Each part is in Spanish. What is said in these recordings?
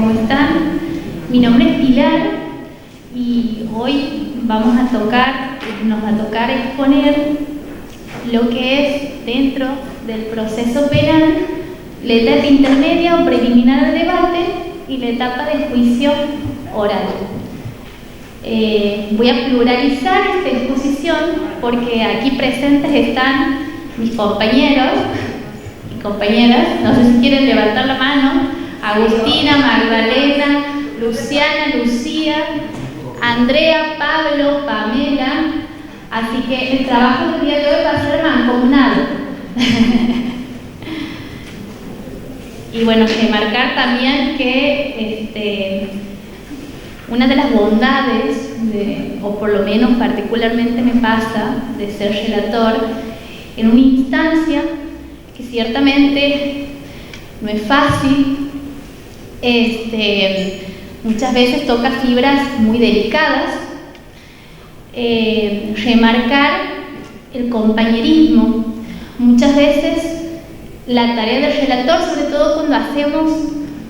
¿cómo están? Mi nombre es Pilar y hoy nos va a tocar exponer lo que es, dentro del proceso penal, la etapa intermedia o preliminar de debate y la etapa de juicio oral. Voy a pluralizar esta exposición porque aquí presentes están mis compañeros y compañeras. No sé si quieren levantar la mano. Agustina, Magdalena, Luciana, Lucía, Andrea, Pablo, Pamela. Así que el trabajo del día de hoy va a ser mancomunado. Y bueno, remarcar también que una de las bondades, o por lo menos particularmente me pasa, de ser relator en una instancia que ciertamente no es fácil, muchas veces toca fibras muy delicadas, remarcar el compañerismo. Muchas veces la tarea del relator, sobre todo cuando hacemos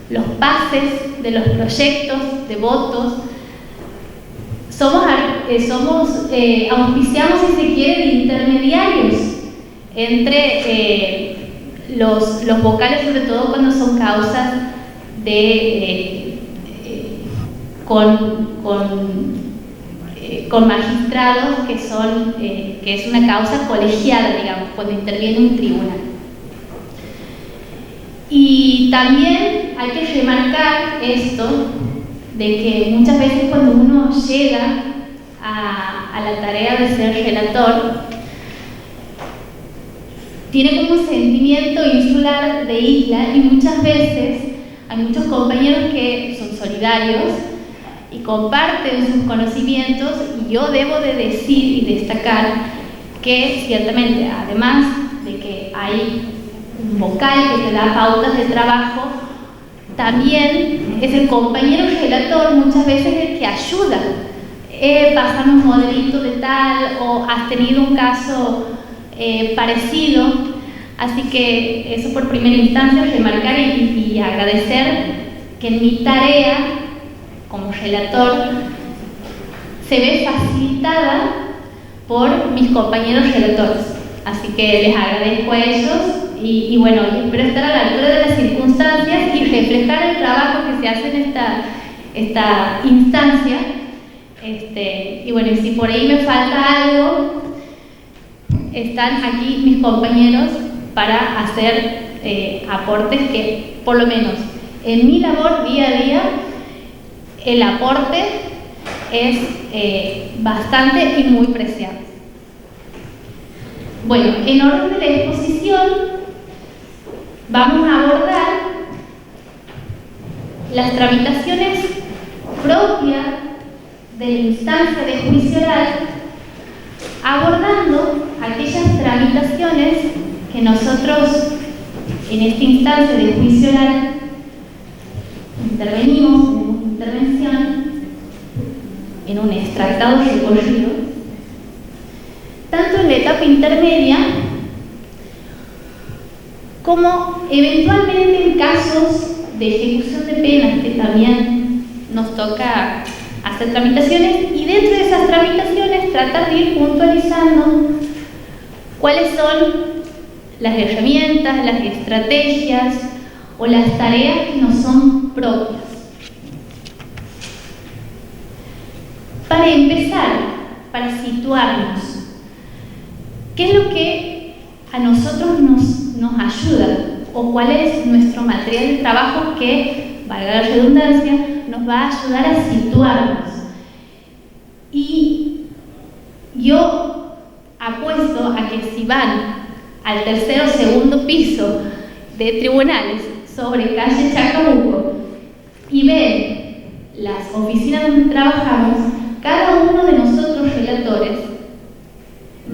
los pases de los proyectos de votos, auspiciamos, si se quiere, de intermediarios entre los vocales, sobre todo cuando son causas con magistrados que es una causa colegiada, digamos, cuando interviene un tribunal. Y también hay que remarcar esto de que muchas veces cuando uno llega a la tarea de ser relator, tiene como un sentimiento insular de isla, y muchas veces hay muchos compañeros que son solidarios y comparten sus conocimientos, y yo debo de decir y destacar que ciertamente, además de que hay un vocal que te da pautas de trabajo, también es el compañero relator muchas veces el que ayuda. Pasame un modelito de tal, o has tenido un caso parecido. Así que eso por primera instancia, remarcar y agradecer que mi tarea como relator se ve facilitada por mis compañeros relatores. Así que les agradezco a ellos y bueno, espero estar a la altura de las circunstancias y reflejar el trabajo que se hace en esta instancia. Y bueno, y si por ahí me falta algo, están aquí mis compañeros para hacer aportes que, por lo menos en mi labor día a día, el aporte es bastante y muy preciado. Bueno, en orden de la exposición vamos a abordar las tramitaciones propias de la instancia de juicio oral, abordando aquellas tramitaciones que nosotros en esta instancia de juicio oral tenemos intervención en un extractado recorrido, tanto en la etapa intermedia como eventualmente en casos de ejecución de penas, que también nos toca hacer tramitaciones, y dentro de esas tramitaciones tratar de ir puntualizando cuáles son las herramientas, las estrategias o las tareas que nos son propias. Para empezar, para situarnos, ¿qué es lo que a nosotros nos ayuda? ¿O cuál es nuestro material de trabajo que, valga la redundancia, nos va a ayudar a situarnos? Y yo apuesto a que si van al tercer o segundo piso de tribunales sobre calle Chacabuco y ven las oficinas donde trabajamos, cada uno de nosotros relatores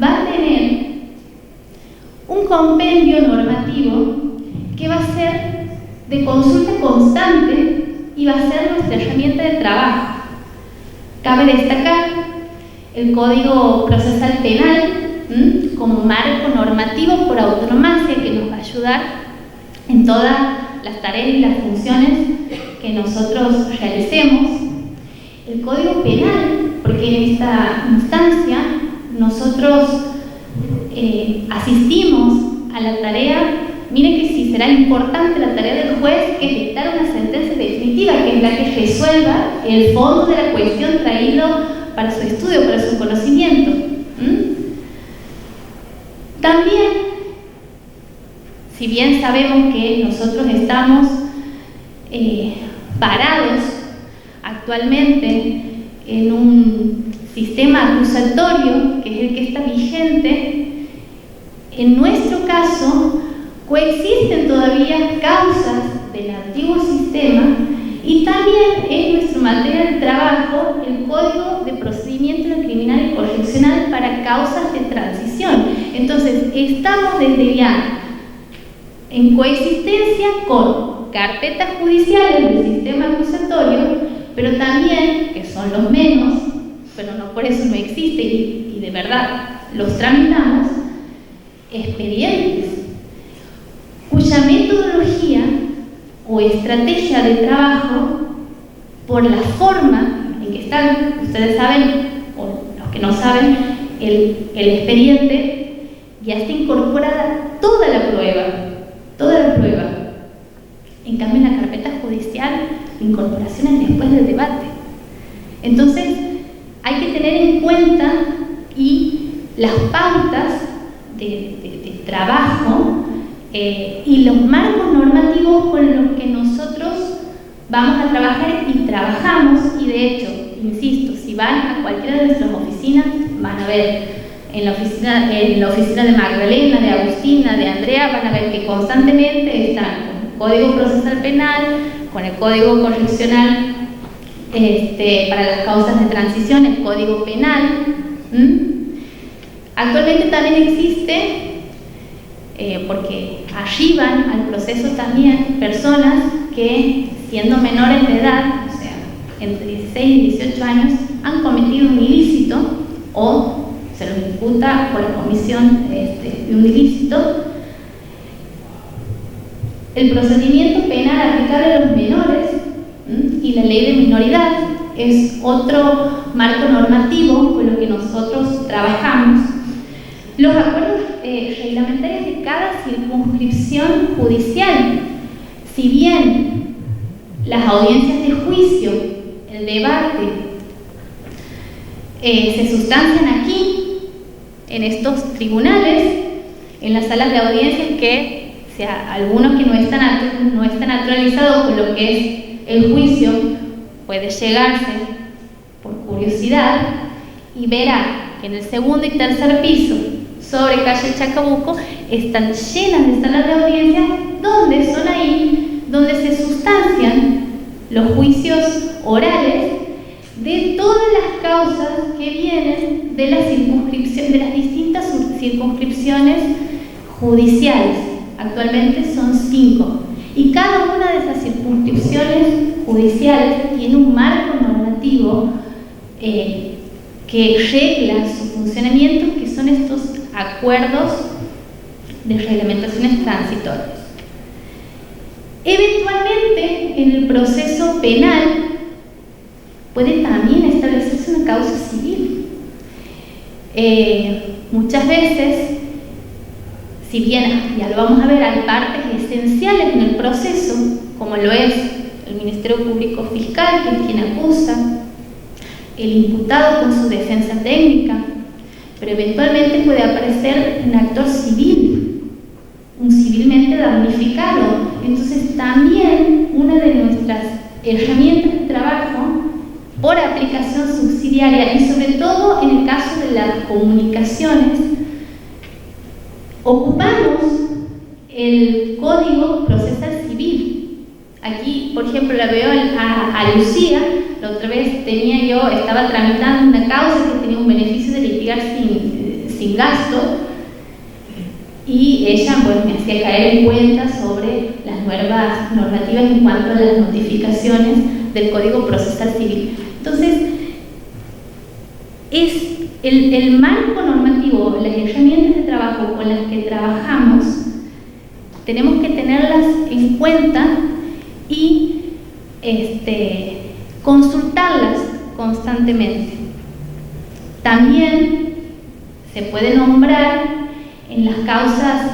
va a tener un compendio normativo que va a ser de consulta constante y va a ser nuestra herramienta de trabajo. Cabe destacar el Código Procesal Penal como marco normativo por autonomía, que nos va a ayudar en todas las tareas y las funciones que nosotros realicemos, el Código Penal, porque en esta instancia nosotros asistimos a la tarea, miren que sí será importante la tarea del juez, que es dictar una sentencia definitiva, que es la que resuelva el fondo de la cuestión traído para su estudio, para su conocimiento. También, si bien sabemos que nosotros estamos parados actualmente en un sistema acusatorio, que es el que está vigente, en nuestro caso coexisten todavía causas del antiguo sistema y también en nuestro material de trabajo el Código de Procedimiento Criminal y Correccional para causas de transición. Entonces, estamos desde ya en coexistencia con carpetas judiciales del sistema acusatorio, pero también, que son los menos, pero no por eso no existe y de verdad los tramitamos, expedientes cuya metodología o estrategia de trabajo, por la forma en que están, ustedes saben, o los que no saben, el expediente ya está incorporada toda la prueba. En cambio, en la carpeta judicial, la incorporación es después del debate. Entonces, hay que tener en cuenta y las pautas de trabajo y los marcos normativos con los que nosotros vamos a trabajar y trabajamos. Y de hecho, insisto, si van a cualquiera de nuestras oficinas, van a ver en la oficina de Magdalena, de Agustina, de Andrea, van a ver que constantemente están con el Código Procesal Penal, con el Código Correccional para las causas de transición, el Código Penal. Actualmente también existe, porque arriban al proceso también personas que, siendo menores de edad, o sea, entre 16 y 18 años, han cometido un ilícito o se los imputa por la comisión de un ilícito. El procedimiento penal aplicable a los menores y la ley de minoridad es otro marco normativo con lo que nosotros trabajamos. Los acuerdos reglamentarios de cada circunscripción judicial, si bien las audiencias de juicio, el debate, se sustancian aquí, en estos tribunales, en las salas de audiencias, que algunos que no están naturalizados con lo que es el juicio, puede llegarse por curiosidad y verá que en el segundo y tercer piso, sobre calle Chacabuco, están llenas de salas de audiencia donde son ahí donde se sustancian los juicios orales de todas las causas que vienen de las distintas circunscripciones judiciales. Actualmente son 5 y cada una de esas circunscripciones judiciales tiene un marco normativo que regla su funcionamiento, que son estos acuerdos de reglamentaciones transitorias. Eventualmente, en el proceso penal puede también establecerse una causa civil. Muchas veces, si bien ya lo vamos a ver, hay partes esenciales en el proceso, como lo es el Ministerio Público Fiscal, que es quien acusa, el imputado con su defensa técnica, pero eventualmente puede aparecer un actor civil, un civilmente damnificado. Entonces, también una de nuestras herramientas de trabajo, por aplicación subsidiaria y sobre todo en el caso de las comunicaciones, ocupamos el Código Procesal Civil. Aquí, por ejemplo, la veo a Lucía. La otra vez estaba tramitando una causa que tenía un beneficio de litigar sin gasto, y ella me hacía caer en cuenta sobre las nuevas normativas en cuanto a las notificaciones del Código Procesal Civil. Entonces, es el marco normativo, las herramientas de trabajo con las que trabajamos, tenemos que tenerlas en cuenta y consultarlas constantemente. También se puede nombrar en las causas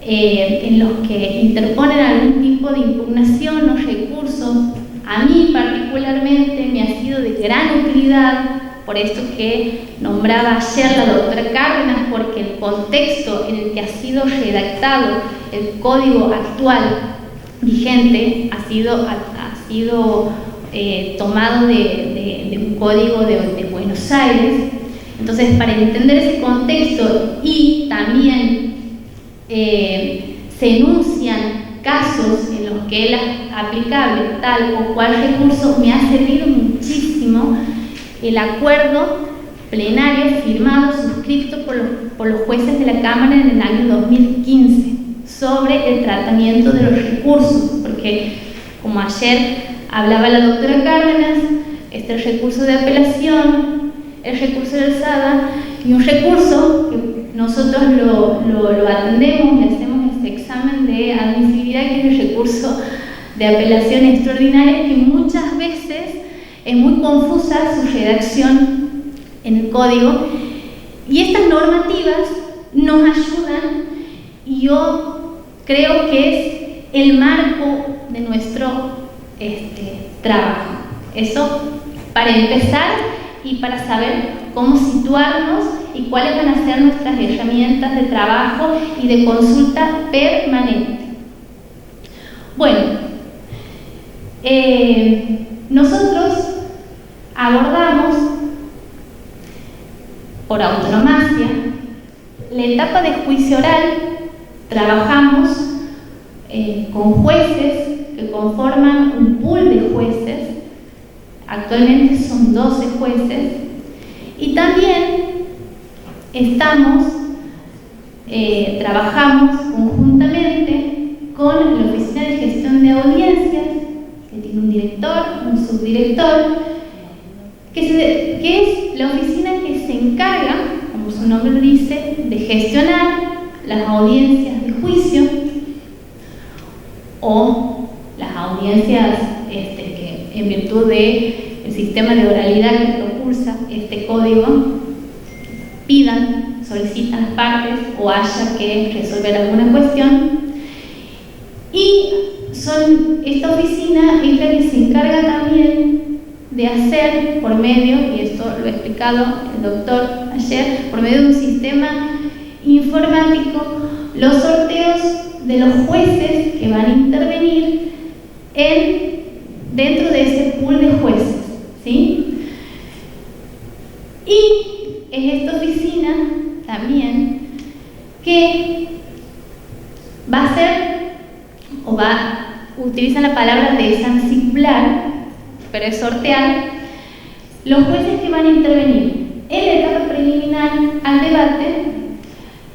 en los que interponen algún tipo de impugnación o recurso. A mí particularmente me ha sido de gran utilidad, por esto que nombraba ayer la doctora Cárdenas, porque el contexto en el que ha sido redactado el código actual vigente ha sido tomado de un código de Buenos Aires. Entonces, para entender ese contexto, y también se enuncian casos en los que es aplicable tal o cual recurso, me ha servido muchísimo el acuerdo plenario firmado, suscrito por los jueces de la Cámara en el año 2015 sobre el tratamiento de los recursos, porque como ayer hablaba la doctora Cárdenas, el recurso de apelación, el recurso de alzada y un recurso que nosotros lo atendemos y hacemos este examen de admisibilidad, que es el recurso de apelación extraordinaria, que muchas veces es muy confusa su redacción en el código, y estas normativas nos ayudan, y yo creo que es el marco de nuestro trabajo. Eso para empezar y para saber cómo situarnos y cuáles van a ser nuestras herramientas de trabajo y de consulta permanente. Bueno, nosotros abordamos por autonomacia la etapa de juicio oral. Trabajamos con jueces que conforman un pool de jueces. Actualmente son 12 jueces, y también trabajamos conjuntamente con la Oficina de Gestión de Audiencias, que tiene un director, un subdirector, que es la oficina que se encarga, como su nombre lo dice, de gestionar las audiencias de juicio o las audiencias que en virtud del sistema de oralidad que propulsa este código solicitan las partes o haya que resolver alguna cuestión. Y esta oficina es la que se encarga también de hacer por medio, y esto lo ha explicado el doctor ayer, por medio de un sistema informático, los sorteos de los jueces que van a intervenir dentro de ese pool de jueces, ¿sí? Y es esta oficina también que va a hacer, utilizan la palabra desansicular, pero es sortear los jueces que van a intervenir en la etapa preliminar al debate,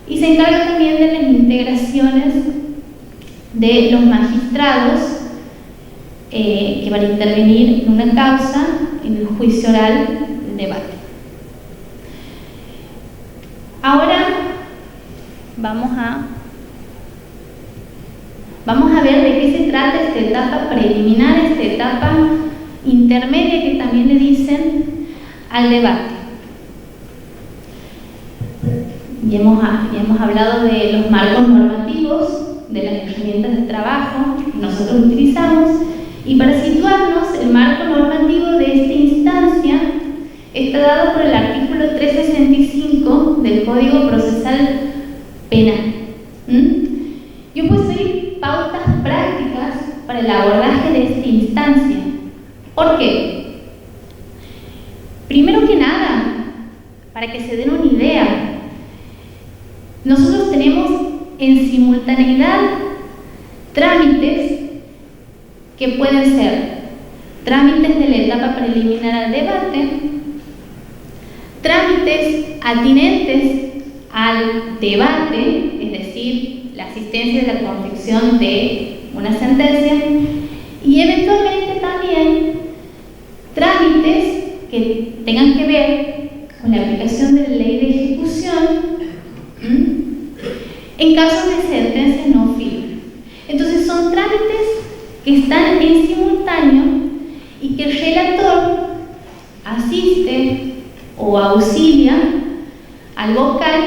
y se encarga también de las integraciones de los magistrados que van a intervenir en una causa, en el juicio oral del debate. Ahora vamos a ver de qué se trata esta etapa preliminar, esta etapa intermedia que también le dicen al debate. Ya hemos hablado de los marcos normativos, de las herramientas de trabajo que nosotros utilizamos, y para situarnos, el marco normativo de esta instancia está dado por el artículo 365 del Código Procesal Penal. Yo puedo seguir pautas prácticas para el abordaje de esta instancia. ¿Por qué? Primero que nada, para que se den una idea, nosotros tenemos en simultaneidad trámites que pueden ser trámites de la etapa preliminar al debate, trámites atinentes al debate, es decir, la asistencia de la confección de una sentencia, y eventualmente también trámites que tengan que ver con la aplicación de la ley de ejecución en casos de sentencia no firme. Entonces son trámites que están en simultáneo que el relator asiste o auxilia al vocal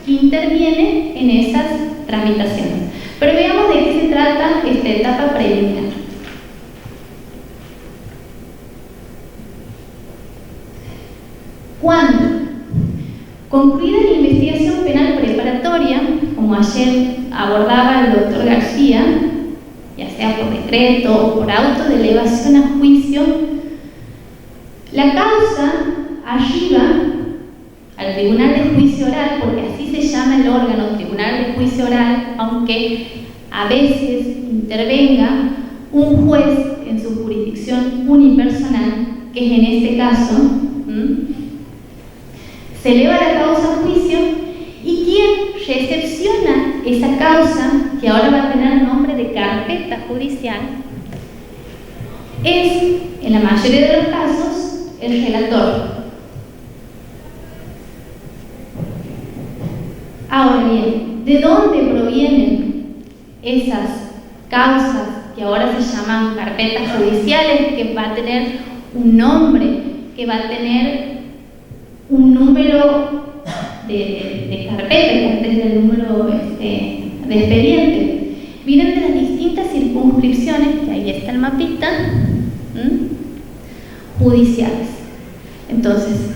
que interviene en esas tramitaciones. Pero veamos de qué se trata esta etapa preliminar. Cuando, concluida la investigación penal preparatoria, como ayer abordaba el doctor García, ya sea por decreto o por auto de elevación a juicio, la causa arriba al Tribunal de Juicio Oral, porque así se llama el órgano, Tribunal de Juicio Oral, aunque a veces intervenga un juez en su jurisdicción unipersonal, que es en este caso, se eleva la causa a juicio, y quien recepciona esa causa, que ahora va a tener nombre de carpeta judicial, es, en la mayoría de los casos, el relator. Ahora bien, ¿de dónde provienen esas causas que ahora se llaman carpetas judiciales, que va a tener un nombre, que va a tener un número de carpeta, que es el número de expediente? Vienen de las distintas circunscripciones, que ahí está el mapita, judiciales. Entonces,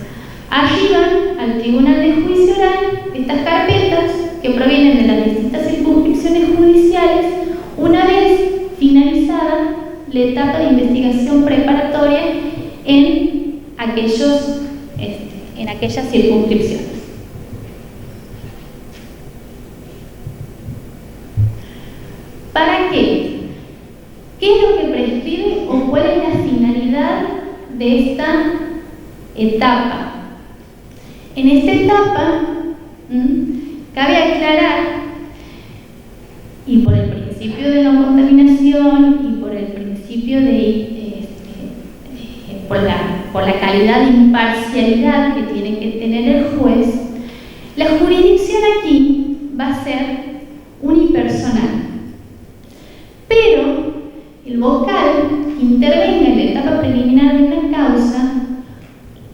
arriban al Tribunal de Juicio Oral estas carpetas que provienen de las distintas circunscripciones judiciales, una vez finalizada la etapa de investigación preparatoria en aquellas circunscripciones. ¿Para qué? ¿Qué es lo que prescribe o cuál es la finalidad de esta etapa? En esta etapa, cabe aclarar, y por el principio de no contaminación y por el principio por la calidad de imparcialidad que tiene que tener el juez, la jurisdicción aquí va a ser unipersonal. Pero el vocal que intervenga en la etapa preliminar de una causa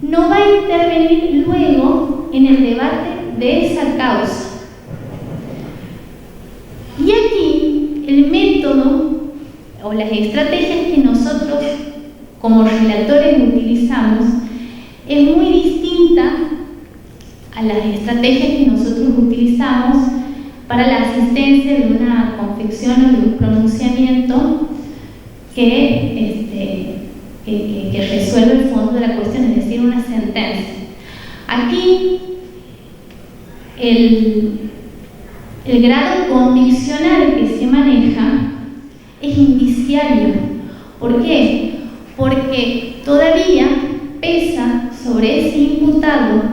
no va a intervenir luego en el debate de esa causa. Y aquí el método o las estrategias que nosotros como relatores utilizamos es muy distinta a las estrategias que nosotros utilizamos para la asistencia de una confección o de un pronunciamiento que resuelve el fondo de la cuestión, es decir, una sentencia. Aquí el grado conviccional que se maneja es indiciario. ¿Por qué? Porque todavía pesa sobre ese imputado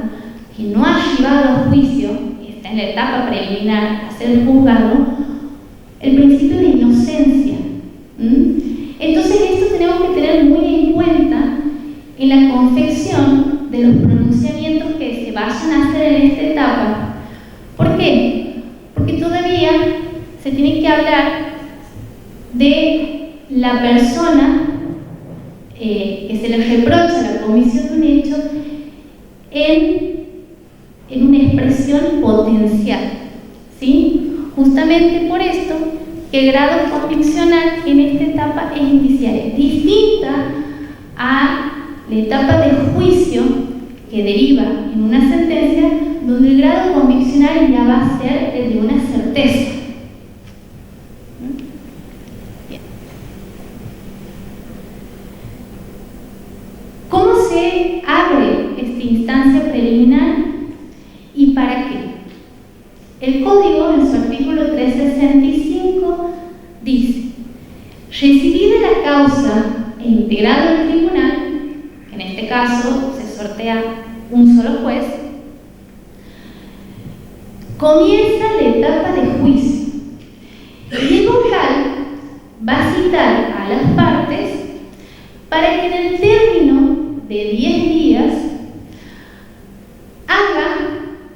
que no ha llevado a juicio, que está en la etapa preliminar a ser juzgado, el principio de inocencia. Entonces esto tenemos que tener muy en cuenta en la confección de los pronunciamientos que se vayan a hacer en esta etapa. ¿Por qué? Porque todavía se tiene que hablar de la persona que se le reprocha la comisión de un hecho en una expresión potencial, ¿sí? Justamente por esto que el grado conviccional en esta etapa es indiciaria, distinta a la etapa de juicio que deriva en una sentencia, donde el grado conviccional ya va a ser el de una certeza. Bien. ¿Cómo se abre esta instancia preliminar y para qué? El Código, en su artículo 365, dice: recibida la causa e integrado el tribunal, en este caso se sortea un solo juez, comienza la etapa de juicio. Y el vocal va a citar a las partes para que en el término de 10 días haga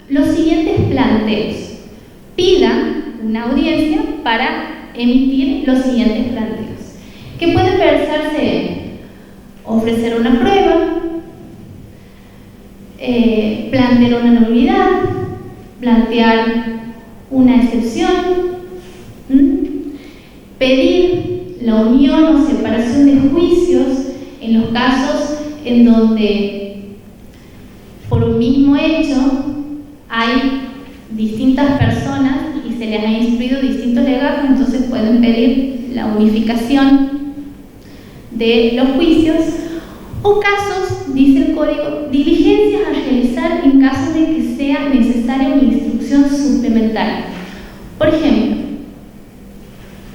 los siguientes planteos. Pida una audiencia para emitir los siguientes planteos, que pueden versarse en: ofrecer una prueba, plantear una nulidad, plantear una excepción, pedir la unión o separación de juicios en los casos en donde por un mismo hecho hay distintas personas y se les ha instruido distintos legados, entonces pueden pedir la unificación de los juicios, o casos, dice el código, diligencias a realizar en caso de que sea necesaria una instrucción suplementaria. Por ejemplo,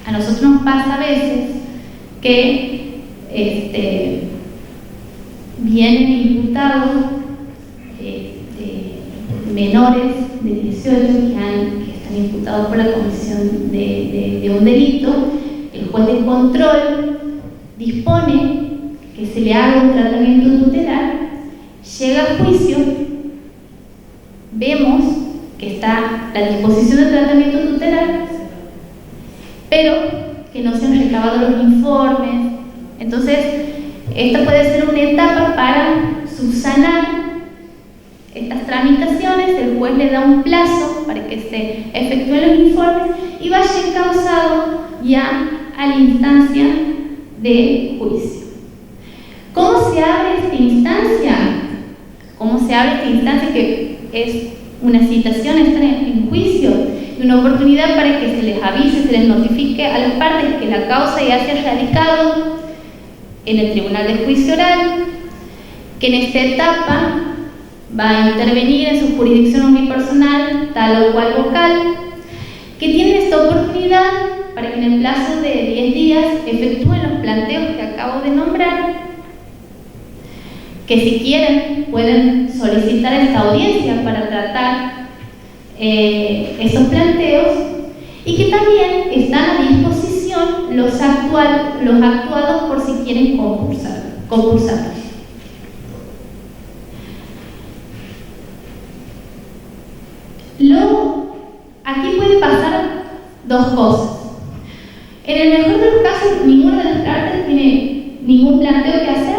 a nosotros nos pasa a veces que vienen imputados menores de 18 que están imputados por la comisión de un delito. El juez de control dispone que se le haga un tratamiento tutelar, llega a juicio, vemos que está la disposición del tratamiento tutelar, pero que no se han recabado los informes. Entonces, esta puede ser una etapa para subsanar estas tramitaciones. El juez le da un plazo para que se efectúen los informes y vaya encauzado ya a la instancia de juicio. ¿Cómo se abre esta instancia? ¿Cómo se abre esta instancia? Que es una citación, estar en juicio, y una oportunidad para que se les avise, se les notifique a las partes que la causa ya se ha radicado en el tribunal de juicio oral, que en esta etapa va a intervenir en su jurisdicción unipersonal tal o cual vocal, que tienen esta oportunidad para que en el plazo de 10 días efectúen los planteos que acabo de nombrar, que si quieren pueden solicitar esta audiencia para tratar esos planteos, y que también están a disposición los actuados por si quieren concursar. Aquí puede pasar dos cosas. En el mejor de los casos, ninguna de las partes tiene ningún planteo que hacer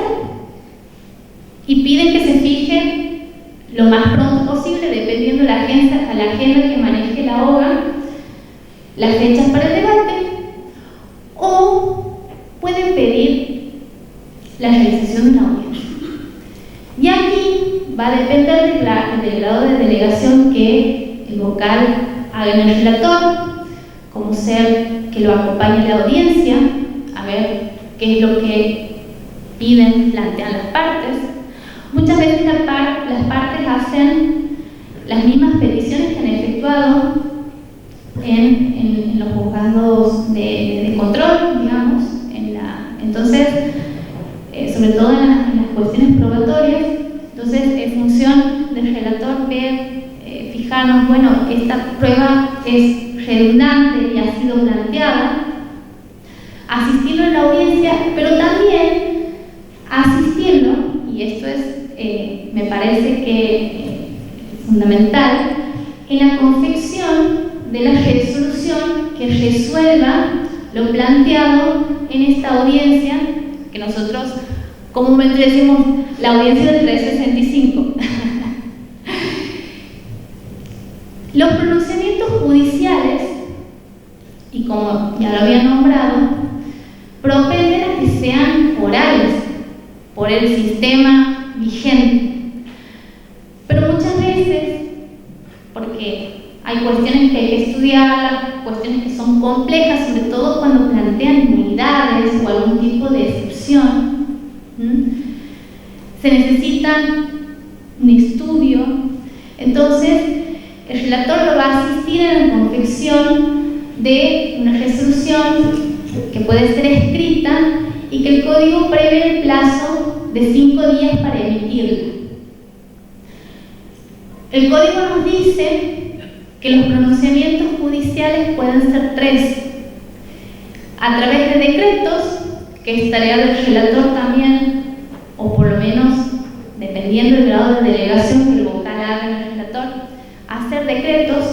y piden que se fije lo más pronto posible, dependiendo de la agenda que maneje la OGA, las fechas para el debate, o pueden pedir la realización de una audiencia. Y aquí va a depender del grado de delegación que el vocal haga en el relator, como ser que lo acompañe a la audiencia, a ver qué es lo que plantean las partes. Muchas veces las partes hacen las mismas peticiones que han efectuado en los juzgados de control, digamos. Entonces, sobre todo en las cuestiones probatorias, entonces en función del relator fijarnos, bueno, esta prueba es redundante y ha sido planteada, asistirlo en la audiencia, pero también asistirlo, y esto me parece que es fundamental, en la confección de la resolución que resuelva lo planteado en esta audiencia, que nosotros comúnmente decimos la audiencia del 365. Los pronunciamientos judiciales, y como ya lo había nombrado, propenden a que sean orales por el sistema vigente, pero muchas veces, porque hay cuestiones que hay que estudiar, cuestiones que son complejas, sobre todo cuando plantean nulidades o algún tipo de excepción, se necesita un estudio. Entonces el relator lo va a asistir en la confección de una resolución que puede ser escrita y que el código prevé el plazo de 5 días para emitirla. El código nos dice que los pronunciamientos judiciales pueden ser 3, a través de decretos, que es tarea del relator también, o por lo menos, dependiendo del grado de delegación que el vocal haga en el relator, hacer decretos.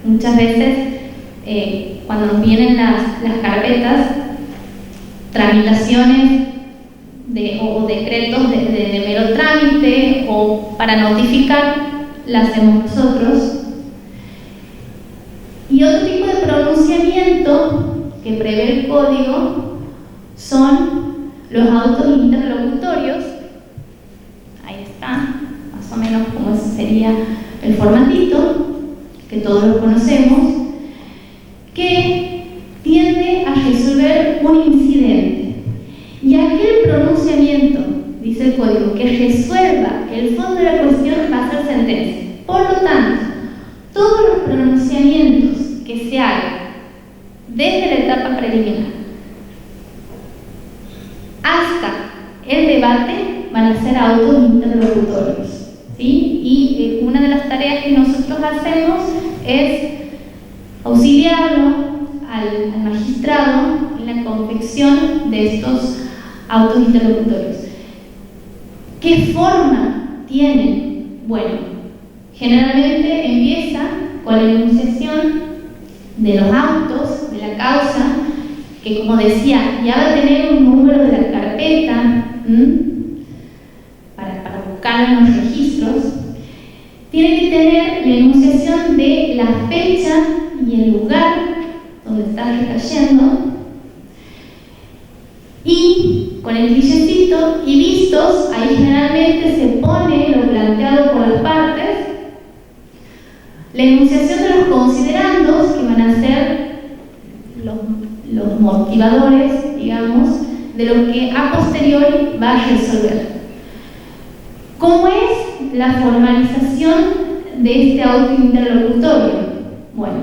Muchas veces, cuando nos vienen las carpetas, tramitaciones o decretos de mero trámite o para notificar, la hacemos nosotros. Y otro tipo de pronunciamiento que prevé el código son los autos interlocutorios. Ahí está, más o menos como sería el formatito, que todos lo conocemos, que tiende a resolver un incidente. Y aquel pronunciamiento, dice el código, que resuelva el fondo de la cuestión va a ser sentencia. Por lo tanto, todos los pronunciamientos que se hagan desde la etapa preliminar hasta el debate van a ser autos interlocutorios, ¿sí? Y una de las tareas que nosotros hacemos es auxiliarlo al magistrado en la confección de estos autos interlocutorios. ¿Qué forma tienen? Bueno, generalmente empieza con la enunciación de los autos, de la causa, que como decía, ya va a tener un número de la carpeta para buscar en los registros. Tiene que tener la enunciación de la fecha y el lugar donde está recayendo, y con el grillecito y vistos, ahí generalmente se pone lo planteado por las partes, la enunciación de los considerandos, que van a ser los motivadores, digamos, de lo que a posteriori va a resolver. ¿Cómo es la formalización de este auto interlocutorio? Bueno,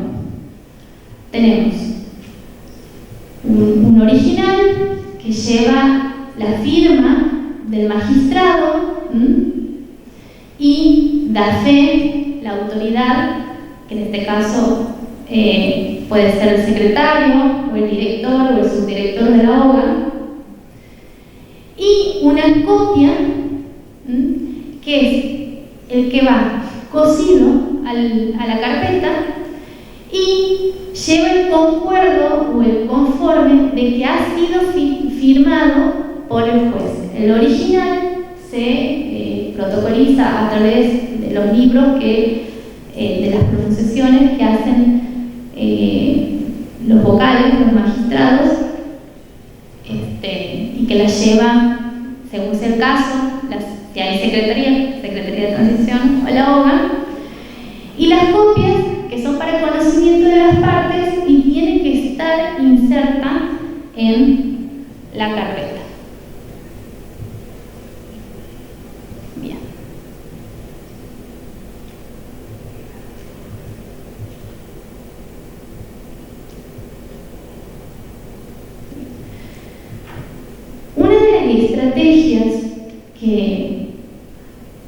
tenemos un original que lleva la firma del magistrado y da fe la autoridad, que en este caso puede ser el secretario o el director o el subdirector de la OGA, y una copia que es el que va cosido a la carpeta y lleva el concuerdo o el conforme de que ha sido firmado por el juez. El original se protocoliza a través de los libros de las pronunciaciones que hacen los vocales, los magistrados, y que las lleva, según sea el caso, si hay Secretaría de Transición o la OGA, y las copias que son para conocimiento de las partes y tienen que estar inserta en la carpeta. Bien. Una de las estrategias que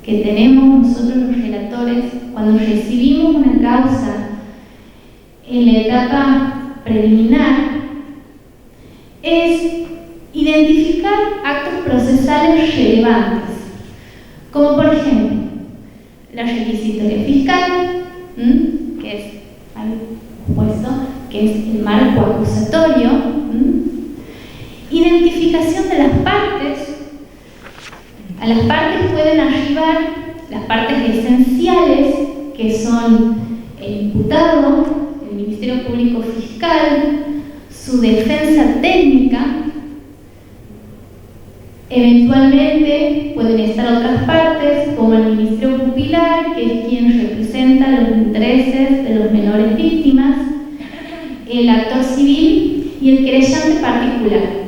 tenemos nosotros los relatores cuando recibimos una causa en la etapa preliminar es identificar actos procesales relevantes, como por ejemplo la requisitoria fiscal, que es algo puesto, que es el marco acusatorio, identificación de las partes. A las partes pueden arribar las partes esenciales, que son el imputado, el Ministerio Público Fiscal, su defensa técnica. Eventualmente pueden estar otras partes, como el Ministerio Pupilar, que es quien representa los intereses de los menores víctimas, el actor civil y el querellante particular.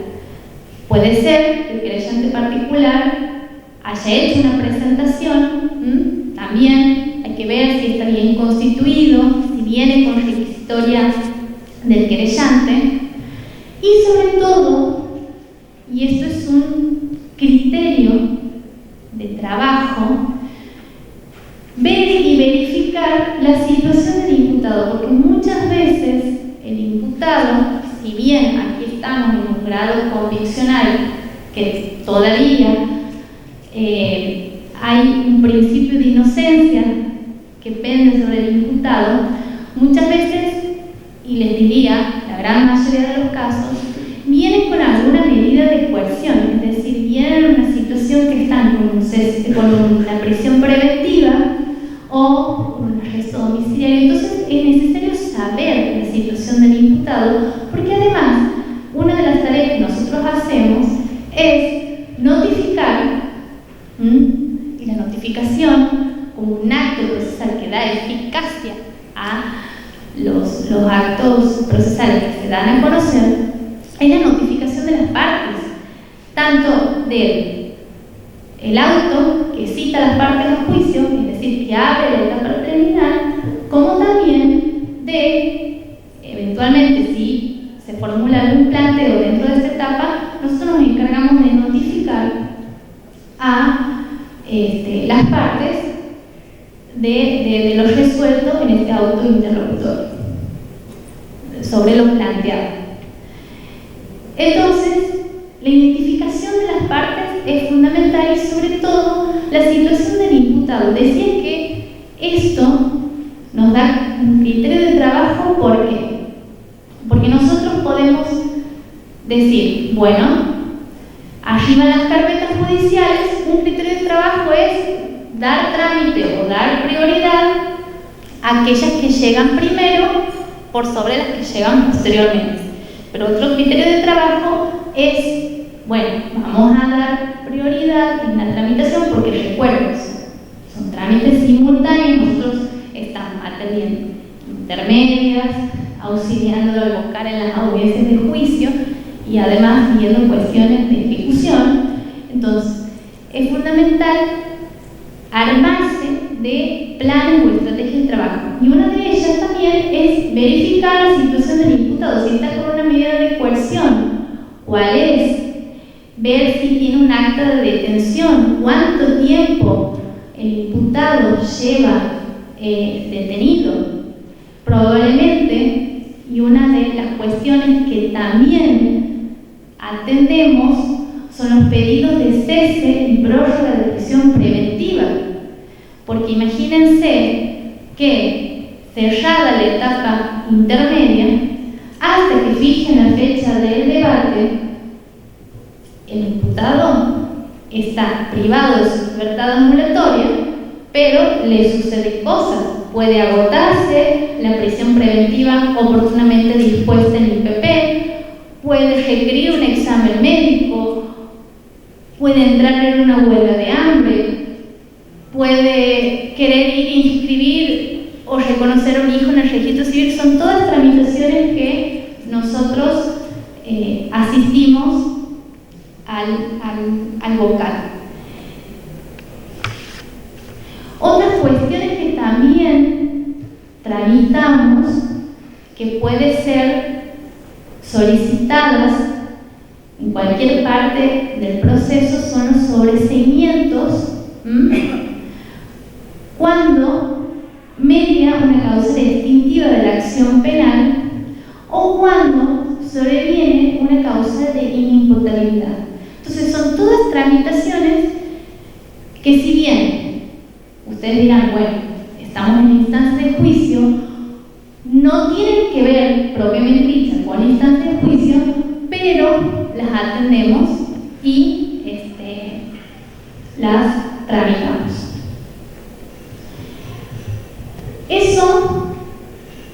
Puede ser que el querellante particular haya hecho una presentación, también hay que ver si está bien constituido, si viene con requisitoria del querellante, y sobre todo, y esto es un criterio de trabajo, ver y verificar la situación del imputado, porque muchas veces el imputado, si bien aquí estamos en un grado conviccional que todavía hay un principio de inocencia que pende sobre el imputado, muchas veces, y les diría, la gran mayoría de los casos, vienen con alguna medida de coerción, es decir, vienen situación que están con una prisión preventiva o un arresto domiciliario. Entonces es necesario saber la situación del imputado, porque además una de las tareas que nosotros hacemos es notificar, y la notificación como un acto procesal que da eficacia a los actos procesales que se dan a conocer, es la notificación de las partes, tanto del auto que cita a las partes al juicio, es decir, que abre la etapa preliminar, como también de, eventualmente, si se formula algún planteo dentro de esta etapa, nosotros nos encargamos de notificar a las partes de lo resuelto en este auto interlocutorio sobre lo planteado. Entonces, la identificación de las partes es fundamental y sobre todo la situación del imputado. Decía que esto nos da un criterio de trabajo. ¿Por qué? Porque nosotros podemos decir, bueno, arriba en las carpetas judiciales, un criterio de trabajo es dar trámite o dar prioridad a aquellas que llegan primero por sobre las que llegan posteriormente. Pero otro criterio de trabajo es, bueno, vamos a dar prioridad en la tramitación porque recuerden, son trámites simultáneos, nosotros estamos atendiendo intermedias, auxiliando al vocal en las audiencias de juicio y además viendo cuestiones de ejecución. Entonces, es fundamental armarse de planes o estrategias de trabajo. Y una de ellas también es verificar la situación del imputado, si está con una medida de coerción, cuál es, ver si tiene un acta de detención, cuánto tiempo el imputado lleva detenido. Probablemente, y una de las cuestiones que también atendemos son los pedidos de cese y prórroga de prisión preventiva, porque imagínense que cerrada la etapa intermedia, hasta que fijen la fecha del debate, el imputado está privado de su libertad ambulatoria, pero le suceden cosas. Puede agotarse la prisión preventiva oportunamente dispuesta en el IPP, puede requerir un examen médico, puede entrar en una huelga de hambre, puede querer ir a inscribir o reconocer a un hijo en el registro civil. Son todas tramitaciones que nosotros asistimos al vocal. Otras cuestiones que también tramitamos, que pueden ser solicitadas en cualquier parte del proceso, son los sobreseimientos cuando media una causa extintiva de la acción penal o cuando sobreviene una causa de inimputabilidad. Entonces son todas tramitaciones que, si bien ustedes dirán, bueno, estamos en instancia de juicio, no tienen que ver propiamente dicha con instancia de juicio, pero las atendemos y las tramitamos. Eso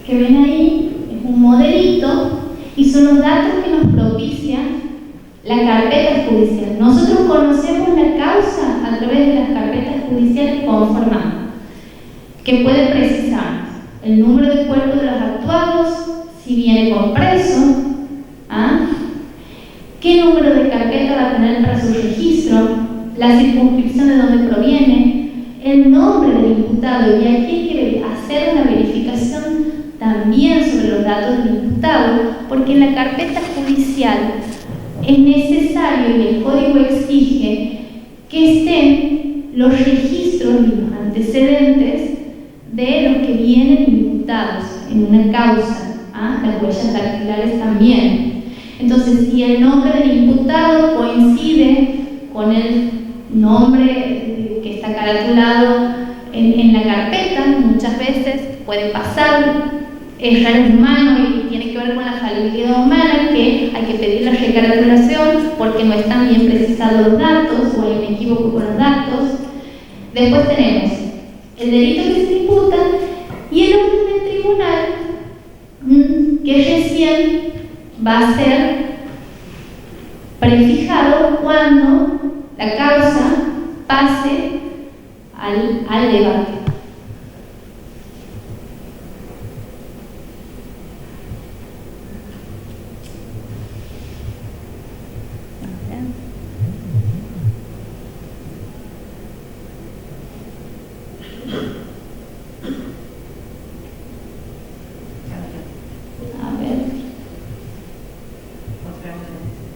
que ven ahí es un modelito y son los datos que nos propicia la carpeta judicial. Nosotros conocemos la causa a través de las carpetas judiciales conformadas, que puede precisar el número de cuerpo de los actuados, si viene con preso, qué número de carpeta va a tener para su registro, la circunscripción de donde proviene, el nombre del imputado, y aquí hay que hacer una verificación también sobre los datos del imputado, porque en la carpeta judicial es necesario y el código exige que estén los registros y los antecedentes de los que vienen imputados en una causa, las huellas dactilares también. Entonces, si el nombre del imputado coincide con el nombre que está caratulado en la carpeta, muchas veces puede pasar, errar humano y tiene que ver con la falibilidad humana, que hay que pedir la recaraculación porque no están bien precisados los datos o hay un equívoco con los datos. Después tenemos el delito que se imputa y el orden del tribunal que recién va a ser prefijado cuando la causa pase al debate.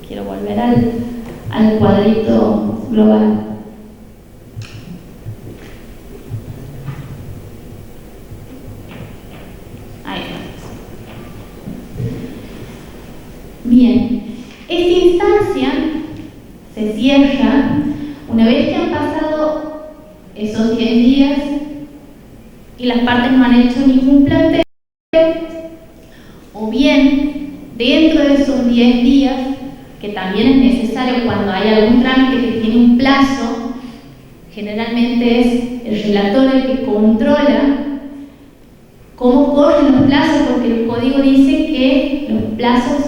Quiero volver al cuadrito global. Ahí está. Bien, esta instancia se cierra una vez que han pasado esos 10 días y las partes no han hecho ningún planteo, o bien dentro de esos 10 días, que también es necesario cuando hay algún trámite que tiene un plazo, generalmente es el relator el que controla cómo corren los plazos, porque el código dice que los plazos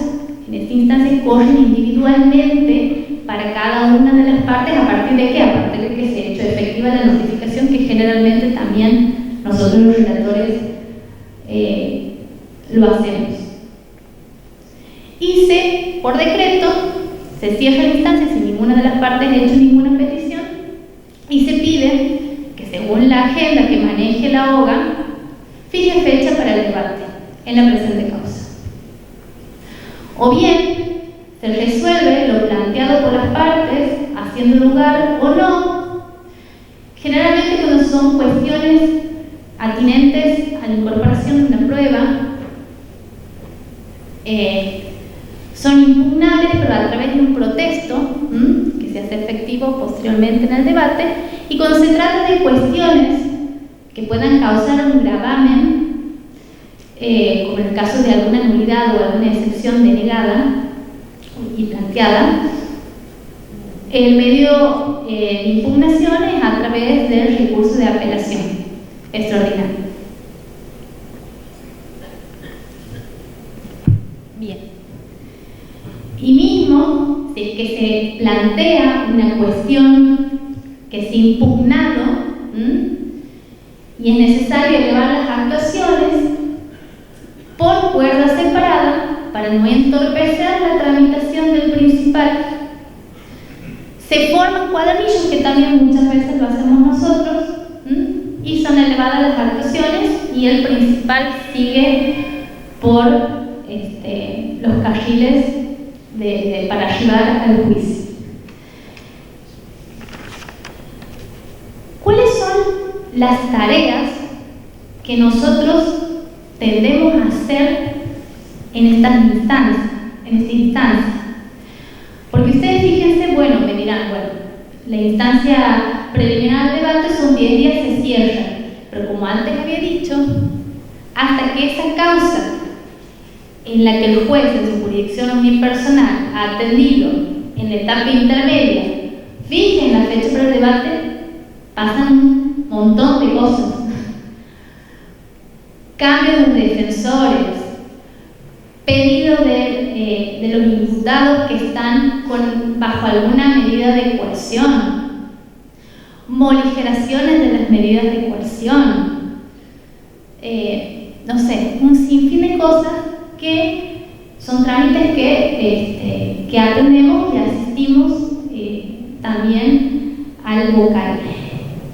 en esta instancia corren individualmente para cada una de las partes. ¿A partir de qué? A partir de que se ha hecho efectiva la notificación, que generalmente también nosotros los relatores lo hacemos. Y por decreto, se cierra la instancia sin ninguna de las partes ha hecho ninguna petición y se pide que, según la agenda que maneje la OGA, fije fecha para el debate en la presente causa. O bien, se resuelve lo planteado por las partes, haciendo lugar o no, generalmente cuando son cuestiones atinentes a la incorporación de una prueba, son impugnables, pero a través de un protesto que se hace efectivo posteriormente en el debate. Y cuando se trata de cuestiones que puedan causar un gravamen, como en el caso de alguna nulidad o alguna excepción denegada y planteada, el medio de impugnación es a través del recurso de apelación extraordinario. Bien. Y mismo, si es que se plantea una cuestión que es impugnado y es necesario elevar las actuaciones por cuerda separada para no entorpecer la tramitación del principal, se forman cuadernillos, que también muchas veces lo hacemos nosotros, y son elevadas las actuaciones y el principal sigue por los carriles para ayudar al juicio. ¿Cuáles son las tareas que nosotros tendemos a hacer en esta instancia? Porque ustedes fíjense, bueno, me dirán, bueno, la instancia preliminar del debate son 10 días, se cierra, pero como antes había dicho, hasta que esa causa en la que el juez en su jurisdicción unipersonal ha atendido en la etapa intermedia fije la fecha para el debate, pasan un montón de cosas. Cambios de defensores, pedido de los imputados que están bajo alguna medida de coerción, moligeraciones de las medidas de coerción, no sé, un sinfín de cosas que son trámites que atendemos y asistimos también al vocal.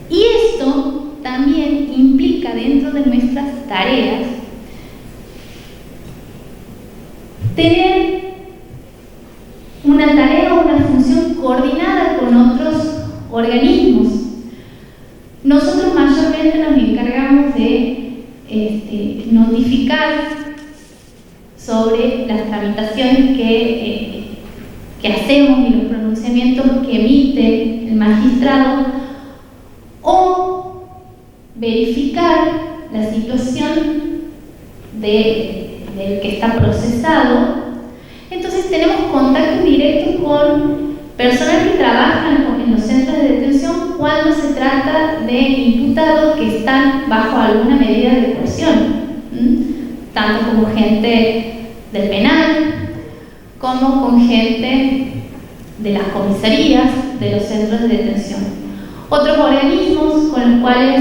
Y esto también implica dentro de nuestras tareas tener una tarea o una función coordinada con otros organismos. Nosotros mayormente nos encargamos de notificar sobre las tramitaciones que hacemos y los pronunciamientos que emite el magistrado, o verificar la situación de del que está procesado. Entonces tenemos contacto directo con personas que trabajan en los centros de detención cuando se trata de imputados que están bajo alguna medida de coerción, tanto como gente del penal como con gente de las comisarías de los centros de detención. Otros organismos con los cuales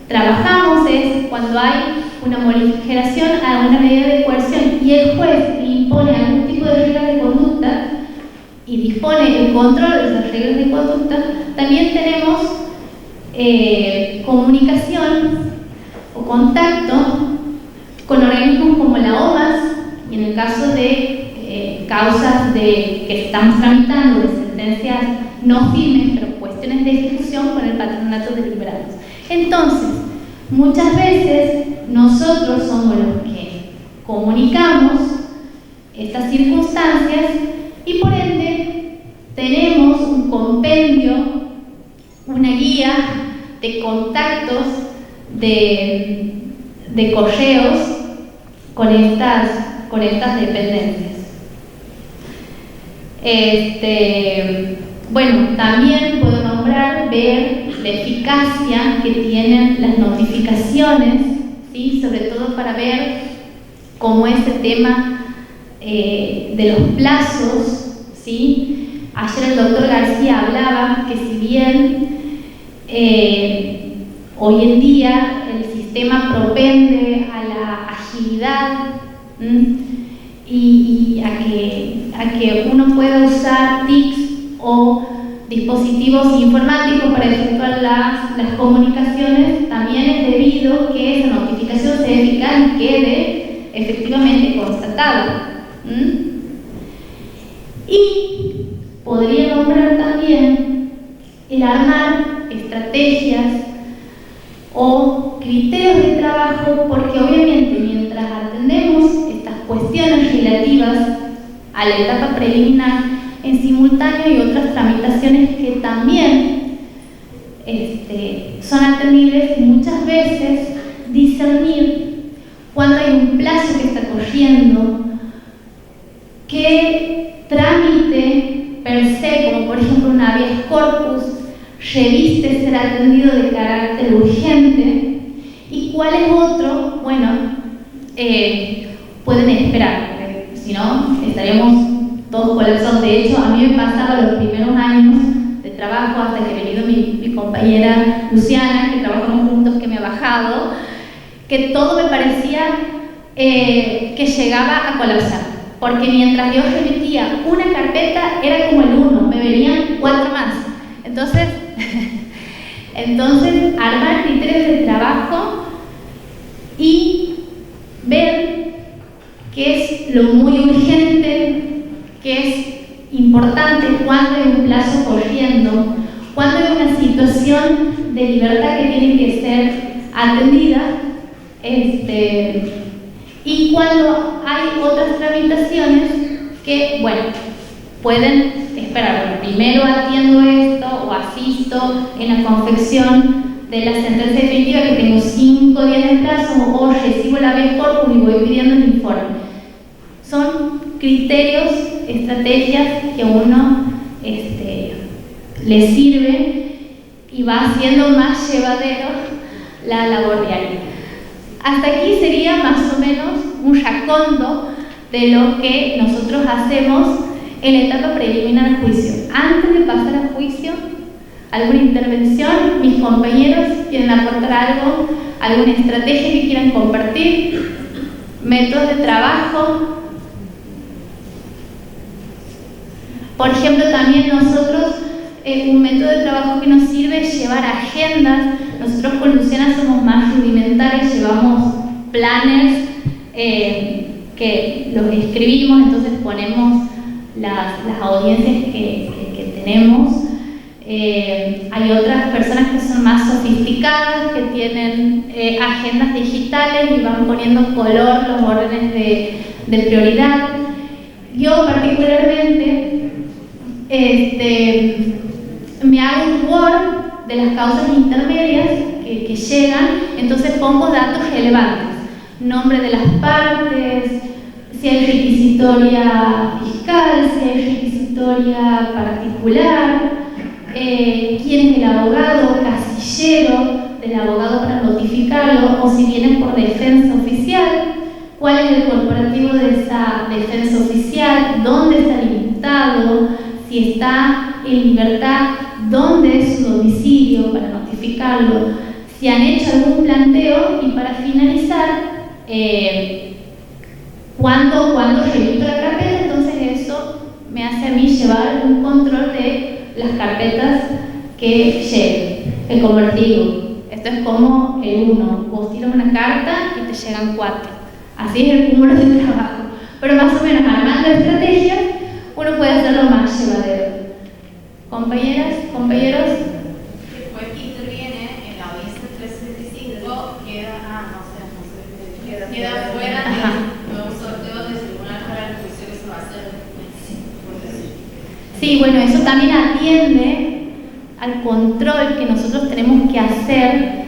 trabajamos es cuando hay una moriferación a una medida de coerción y el juez impone algún tipo de regla de conducta y dispone el control de esas reglas de conducta. También tenemos comunicación o contacto con organismos como la OMAS, y en el caso de causas que estamos tramitando, de sentencias no firmes, pero cuestiones de ejecución, con el Patronato de Liberados. Entonces, muchas veces nosotros somos los que comunicamos estas circunstancias y por ende tenemos un compendio, una guía de contactos, de correos con estas dependencias. Bueno, también puedo nombrar, ver la eficacia que tienen las notificaciones, ¿sí? Sobre todo para ver cómo este tema de los plazos, ¿sí? Ayer el doctor García hablaba que si bien hoy en día el sistema propende a la agilidad y a que uno pueda usar TICs o dispositivos informáticos para efectuar las comunicaciones, también es debido que esa notificación sea eficaz y quede efectivamente constatada. Y podría nombrar también el armar estrategias o criterios de trabajo, porque obviamente mientras atendemos estas cuestiones relativas a la etapa preliminar, en simultáneo hay otras tramitaciones que también son atendibles, y muchas veces discernir cuando hay un plazo que está corriendo, qué trámite per se, como por ejemplo un habeas corpus, reviste ser atendido de carácter urgente, y cuál es otro, bueno, pueden esperar, porque si no estaríamos todos colapsados. De hecho, a mí me pasaba los primeros años de trabajo, hasta que ha venido mi compañera Luciana, que trabajamos juntos, que me ha bajado, que todo me parecía que llegaba a colapsar, porque mientras yo remitía una carpeta era como el 1, me venían 4 más. Entonces armar criterios de trabajo y ver qué es lo muy urgente, qué es importante, cuando hay un plazo corriendo, cuando hay una situación de libertad que tiene que ser atendida, y cuando hay otras tramitaciones que, bueno, pueden esperar. Bueno, primero atiendo esto o asisto en la confección de la sentencia definitiva, que tengo 5 días de plazo, o recibo la habeas corpus y voy pidiendo el informe. Son criterios, estrategias que uno le sirve y va haciendo más llevadero la labor diaria. Hasta aquí sería más o menos un raconto de lo que nosotros hacemos en la etapa preliminar al juicio. Antes de pasar a juicio, ¿alguna intervención? ¿Mis compañeros quieren aportar algo? ¿Alguna estrategia que quieran compartir? ¿Métodos de trabajo? Por ejemplo, también nosotros, un método de trabajo que nos sirve es llevar agendas. Nosotros con Luciana somos más rudimentales, llevamos planners que los escribimos, entonces ponemos las audiencias que tenemos. Hay otras personas que son más sofisticadas, que tienen agendas digitales y van poniendo color los órdenes de prioridad. Yo particularmente me hago un Word de las causas intermedias que llegan, entonces pongo datos relevantes, nombre de las partes, si hay requisitoria fiscal, si hay requisitoria particular, quién es el abogado, casillero del abogado para notificarlo, o si vienen por defensa oficial, cuál es el corporativo de esa defensa oficial, dónde está el imputado, si está en libertad, dónde es su domicilio para notificarlo, si han hecho algún planteo, y para finalizar, cuando remito la carpeta. Entonces eso me hace a mí llevar un control de las carpetas que lleguen. Que como les digo, esto es como el 1, vos tiras una carta y te llegan 4. Así es el cúmulo de trabajo. Pero más o menos armando estrategias, uno puede hacerlo más llevadero. Compañeras, compañeros. Después interviene en la audiencia 365, queda fuera de un sorteo del tribunal para el juicio que se va a hacer. Sí, bueno, eso también atiende al control que nosotros tenemos que hacer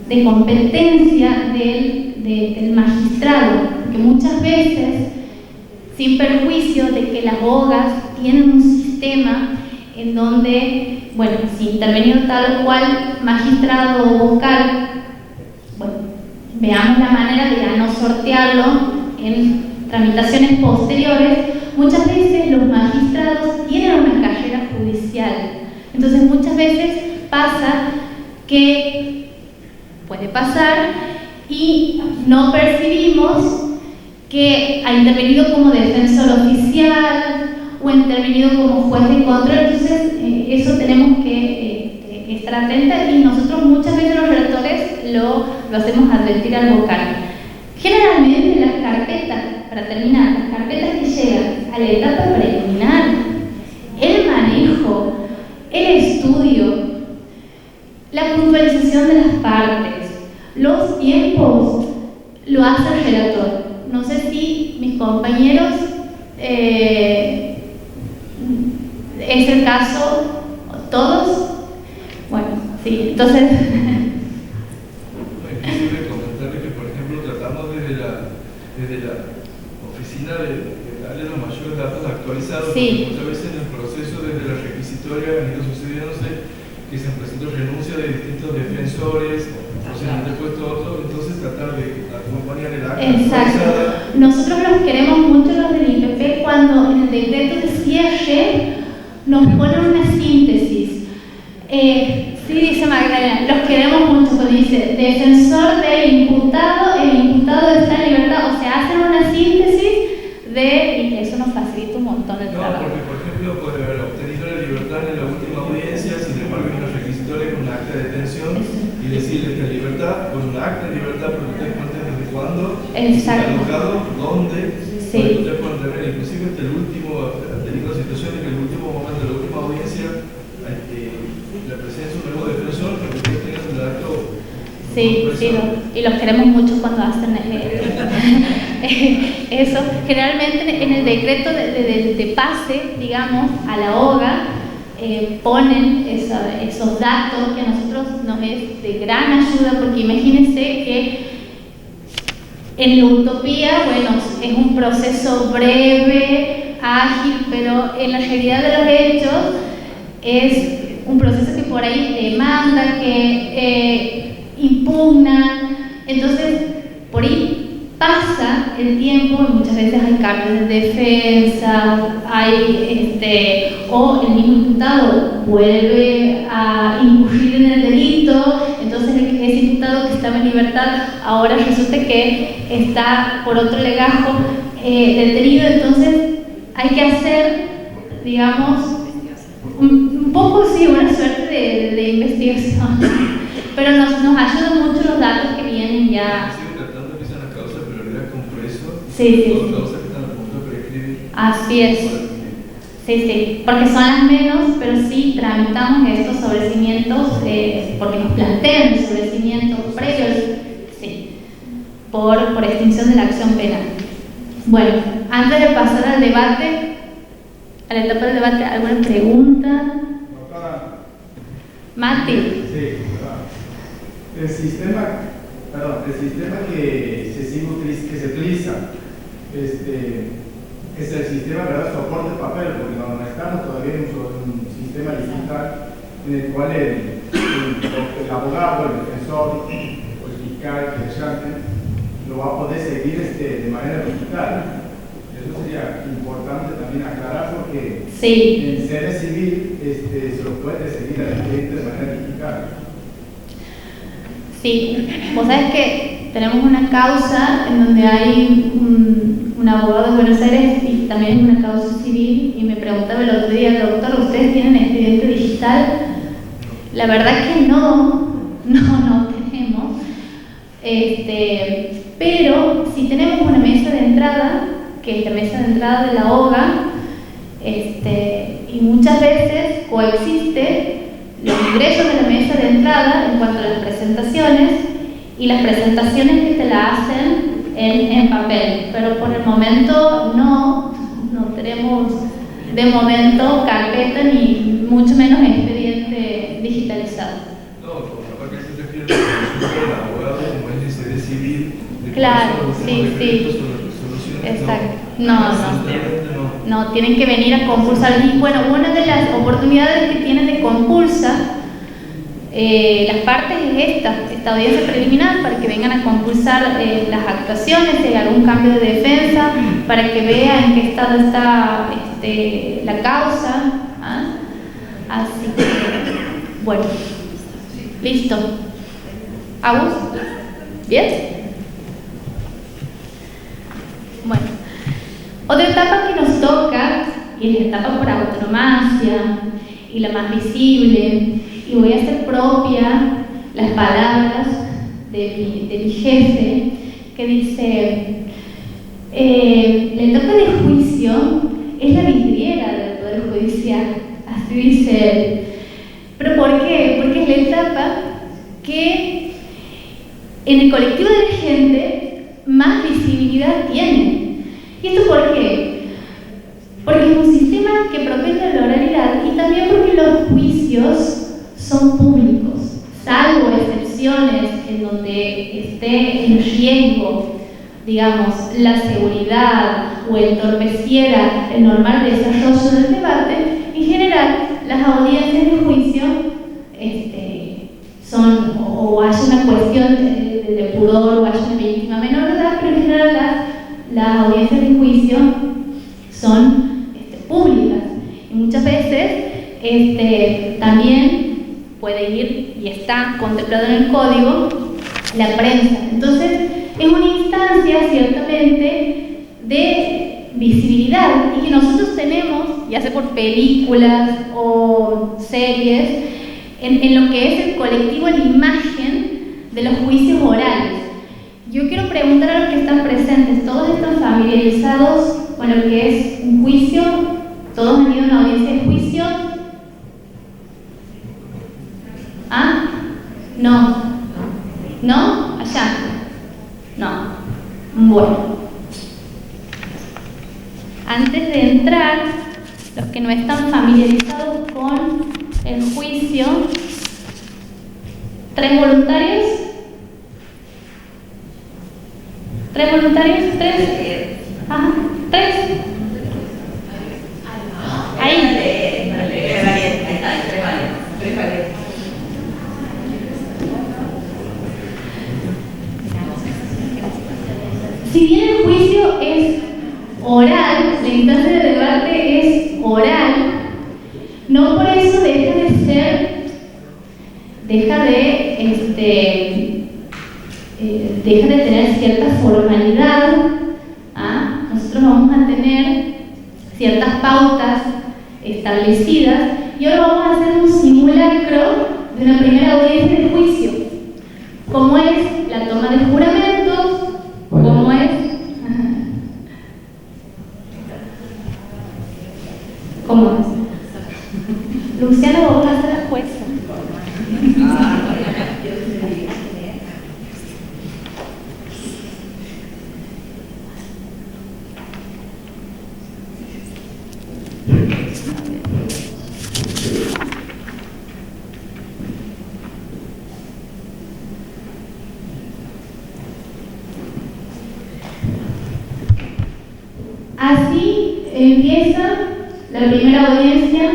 de competencia del magistrado, porque muchas veces, sin perjuicio de que las OGAs tienen un sistema en donde, bueno, si intervenido tal o cual magistrado o vocal, bueno, veamos la manera de ya no sortearlo en tramitaciones posteriores. Muchas veces los magistrados tienen una carrera judicial, entonces muchas veces pasa que puede pasar y no percibimos que ha intervenido como defensor oficial o ha intervenido como juez de control. Entonces eso tenemos que estar atentos, y nosotros muchas veces los redactores lo hacemos advertir al vocal. Generalmente las carpetas, para terminar, las carpetas que llegan a la etapa preliminar, el manejo, el estudio, la puntualización de las partes, los tiempos, lo hace el relator. No sé si mis compañeros es el caso, todos. Bueno, sí, entonces. Quisiera comentarle que, por ejemplo, tratamos desde la oficina de darle los mayores datos actualizados. Sí. Muchas veces en el proceso, desde la requisitoria, han ido sucediéndose que se han presentado renuncias de distintos defensores, o se han depuesto otros, entonces tratar de acompañar el acta. Exacto. Nosotros los queremos mucho, los del IPP, cuando en el decreto de cierre nos ponen una síntesis. Sí, dice Magdalena, los queremos mucho cuando dice defensor del imputado, el imputado está en libertad, o sea, hacen una síntesis y que eso nos facilita un montón el trabajo. No, porque por ejemplo puede haber obtenido la libertad en la última audiencia, sin embargo hay una requisitoria con un acta de detención y decirle que la libertad, con un acta de libertad, pero usted cuenta desde cuándo, está alojado, dónde, sí. Usted puede tener, inclusive hasta el último, ha tenido situaciones que en el último momento de la última audiencia la presencia de un nuevo defensor, pero usted tenga el dato. Sí, sí, y los queremos mucho cuando hacen eso. Generalmente en el decreto de pase, digamos, a la OGA, ponen esos datos que a nosotros nos es de gran ayuda, porque imagínense que en la utopía, bueno, es un proceso breve, ágil, pero en la realidad de los hechos es un proceso que por ahí demanda, que impugna. Entonces, por ahí pasa el tiempo y muchas veces hay cambios de defensa, o el mismo imputado vuelve a incurrir en el delito, entonces ese imputado que estaba en libertad ahora resulta que está por otro legajo detenido. Entonces hay que hacer, digamos, un poco, sí, una suerte de investigación, pero nos ayudan mucho los datos que vienen ya. Tratando de que sea una causa de prioridad con preso, sí. todas las causas que están a punto de prescribir. Así es. Sí, porque son las menos, pero sí tramitamos estos sobrecimientos, porque nos plantean los sobrecimientos previos, sí, por extinción de la acción penal. Bueno, antes de pasar al debate, a la etapa del debate, ¿alguna pregunta? Mati. Sí, el sistema que se utiliza es el sistema que da soporte de papel, porque no estamos todavía en un sistema digital en el cual el abogado, el defensor, o el fiscal, que lo va a poder seguir de manera digital. Eso sería importante también aclarar, porque sí, en sede civil se lo puede seguir al cliente de manera digital. Sí, vos sabés que tenemos una causa en donde hay un abogado de Buenos Aires y también una causa civil, y me preguntaba el otro día, doctor, ¿ustedes tienen expediente digital? La verdad que no tenemos, pero si tenemos una mesa de entrada, que es la mesa de entrada de la OGA, y muchas veces coexiste los ingresos de la mesa de entrada en cuanto a las presentaciones y las presentaciones que te la hacen en papel, pero por el momento no tenemos de momento carpeta ni mucho menos expediente digitalizado. No, capaz que se refiere a la consulta del abogado como es de sede civil. Claro, sí. Exacto. No, tienen que venir a compulsar. Y bueno, una de las oportunidades que tienen de compulsa las partes es esta audiencia preliminar, para que vengan a compulsar las actuaciones, si hay algún cambio de defensa, para que vean en qué estado está la causa. Así que, bueno, listo. ¿Agus? ¿Bien? Bueno, otra etapa que nos toca, y es la etapa por autonomacia, y la más visible, y voy a hacer propia las palabras de mi jefe, que dice, la etapa de juicio es la vidriera del Poder Judicial, así dice él. ¿Pero por qué? Porque es la etapa que en el colectivo de la gente más visibilidad tiene. ¿Y esto por qué? Porque es un sistema que propende la oralidad, y también porque los juicios son públicos, salvo excepciones en donde esté en riesgo, digamos, la seguridad o entorpeciera el normal desarrollo del debate. En general, las audiencias de juicio son, o hay una cuestión de pudor, o hay una víctima menor de edad, pero en general las audiencias de juicio son públicas, y muchas veces también puede ir, y está contemplado en el código, la prensa. Entonces es una instancia ciertamente de visibilidad, y que nosotros tenemos, ya sea por películas o series, en lo que es el colectivo, la imagen de los juicios orales. Yo quiero preguntar a los que están presentes, ¿todos están familiarizados con lo que es un juicio? ¿Todos han ido a una audiencia de juicio? ¿Ah? No. ¿No? ¿Allá? No. Bueno. Antes de entrar, los que no están familiarizados con el juicio, ¿3 voluntarios? ¿3 voluntarios? ¿3? Ajá, 3. Ahí. Si bien el juicio es oral, la instancia de debate es oral, no por eso deja de tener cierta formalidad. Nosotros vamos a tener ciertas pautas establecidas, y ahora vamos a hacer un simulacro de una primera audiencia de juicio. ¿Cómo es la toma de juramentos? ¿Cómo es? ¿Cómo es? Luciana, vamos a hacer la jueza. empieza la primera audiencia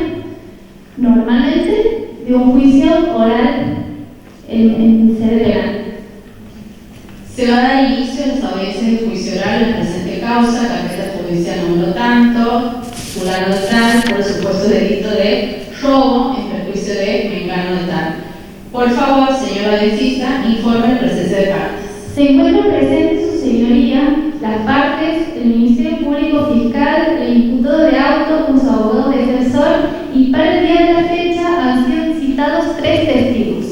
normalmente de un juicio oral en sede penal. Se va a dar inicio a las audiencias de juicio oral en la presente causa, carpeta judicial número tanto, fulano de tal, por el supuesto delito de robo en perjuicio de mengano de tal. Por favor, señora audiencista, informe la presencia de partes. Se encuentran presentes, su señoría, las partes, el Ministerio Público Fiscal, el imputado de auto con su abogado defensor, y para el día de la fecha han sido citados 3 testigos.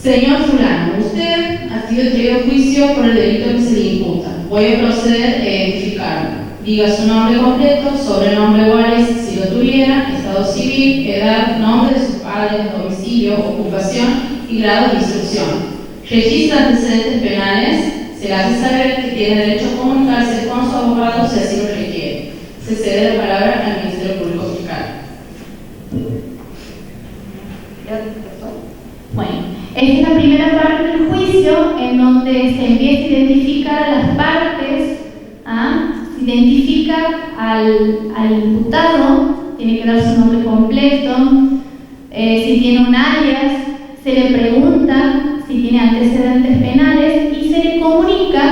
Señor fulano, usted ha sido traído a juicio por el delito que se le imputa. Voy a proceder a identificarlo. Diga su nombre completo, sobrenombre o alias si lo tuviera, estado civil, edad, nombre de sus padres, domicilio, ocupación y grado de instrucción. Registra antecedentes penales, se le hace saber que tiene derecho a comunicarse con su abogado si así lo requiere. Se cede la palabra al Ministerio Público Fiscal. Bueno, esta es la primera parte del juicio en donde se empieza a identificar a las partes, se identifica al imputado, tiene que dar su nombre completo, si tiene un alias, se le pregunta si tiene antecedentes penales y se le comunica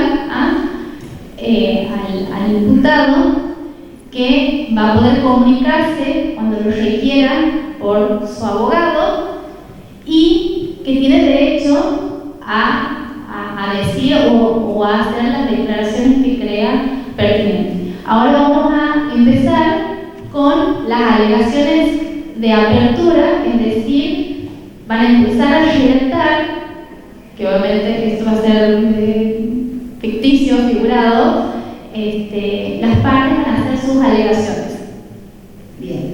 al imputado que va a poder comunicarse cuando lo requiera por su abogado y que tiene derecho a decir o a hacer las declaraciones que crea pertinentes. Ahora vamos a empezar con las alegaciones de apertura, es decir, van a empezar a redactar, que obviamente esto va a ser ficticio, figurado, las partes van a hacer sus alegaciones. Bien,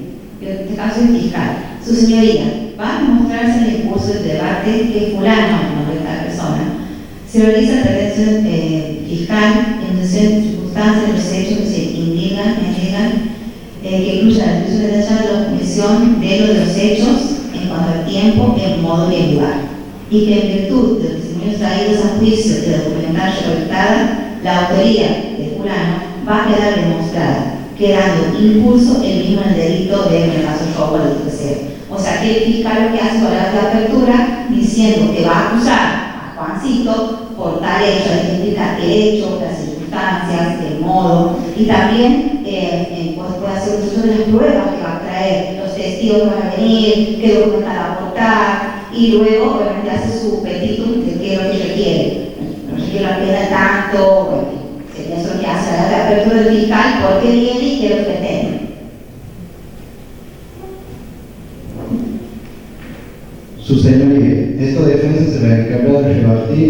en este caso es fiscal. Su señoría, va a demostrarse en el curso del debate que fulano, el nombre de tal persona, se realiza intervención fiscal en función de circunstancias de los hechos que se indican, que incluya la inclusión de la comisión de los hechos en cuanto al tiempo, el modo y el lugar, y que en virtud de los testimonios traídos a juicio y de la documentación recolectada, la autoría de fulano va a quedar demostrada, quedando impulso el mismo en el delito de, en el caso de robo, el delito que sea. O sea, que el fiscal lo que hace con la apertura diciendo que va a acusar a Juancito por tal hecho, identificar el hecho, las circunstancias, el modo, y también puede hacer uso de las pruebas que va a traer, los testigos que van a venir, qué documental va a aportar, y luego obviamente hace su petitum de qué es lo que requiere. No requiere la pena tanto, bueno, sería eso lo que hace la apertura del fiscal, por qué viene y qué es lo que pretende. Su señoría, esta defensa se le encarga de rebatir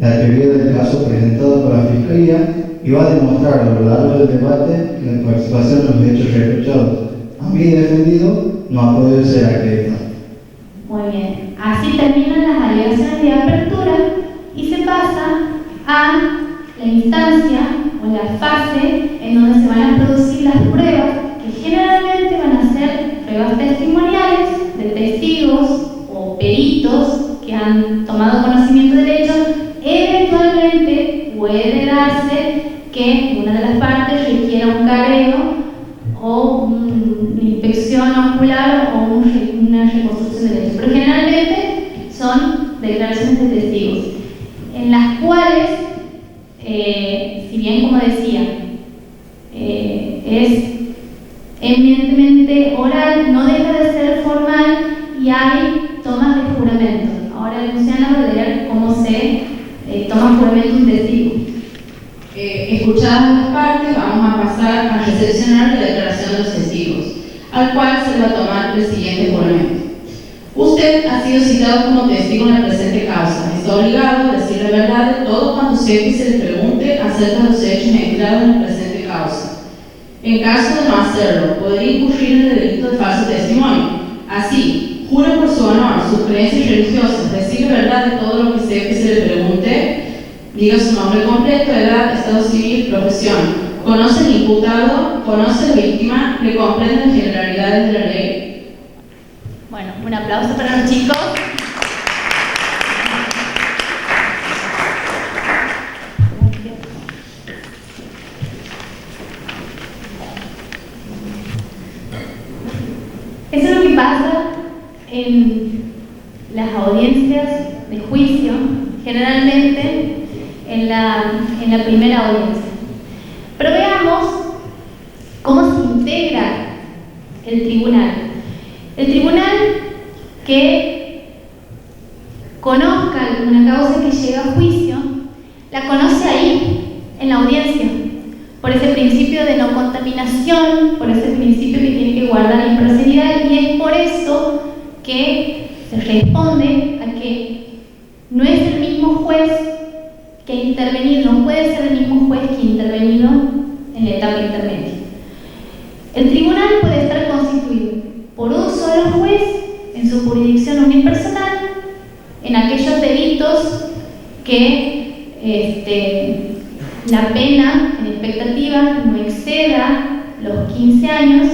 la teoría del caso presentado por la Fiscalía y va a demostrar a lo largo del debate que la participación en los hechos reprochados a mi defendido no ha podido ser acreditada. Muy bien, así terminan las alegaciones de apertura y se pasa a la instancia o la fase en donde se van a producir las pruebas, que generalmente van a ser pruebas testimoniales de testigos o peritos que han tomado conocimiento del hecho. Eventualmente puede darse que una de las partes requiera un careo o una inspección ocular o una reconstrucción del hecho, pero generalmente son declaraciones de testigos en las cuales, si bien como decía, es eminentemente oral, no deja de ser formal y hay tomas de juramento. Ahora Luciana va a leer cómo se toma juramento un testigo. Escuchadas las partes, vamos a pasar a recepcionar la declaración de los testigos, al cual se le va a tomar el siguiente juramento. Usted ha sido citado como testigo en la presente causa. Está obligado a decir la verdad de todo cuanto sepa y se le pregunte acerca de los hechos mezclados en la presente causa. En caso de no hacerlo, podría incurrir en el delito de falso testimonio. Así, jura por su honor, sus creencias religiosas, decir la verdad de todo lo que sepa y se le pregunte, diga su nombre completo, edad, estado civil, profesión. Conoce al imputado, conoce a la víctima, le comprende las generalidades de la ley. Bueno, un aplauso para los chicos. Eso es lo que pasa en las audiencias de juicio, generalmente en la primera audiencia. Pero veamos cómo se integra el tribunal. El tribunal que conozca una causa que llega a juicio, la conoce ahí, en la audiencia, por ese principio de no contaminación, por ese principio que tiene que guardar imparcialidad, y es por eso que se responde a que no es el mismo juez que ha intervenido, no puede ser el mismo juez que ha intervenido en la etapa intermedia. El tribunal puede estar constituido por un solo juez en su jurisdicción unipersonal en aquellos delitos que la pena en expectativa no exceda los 15 años,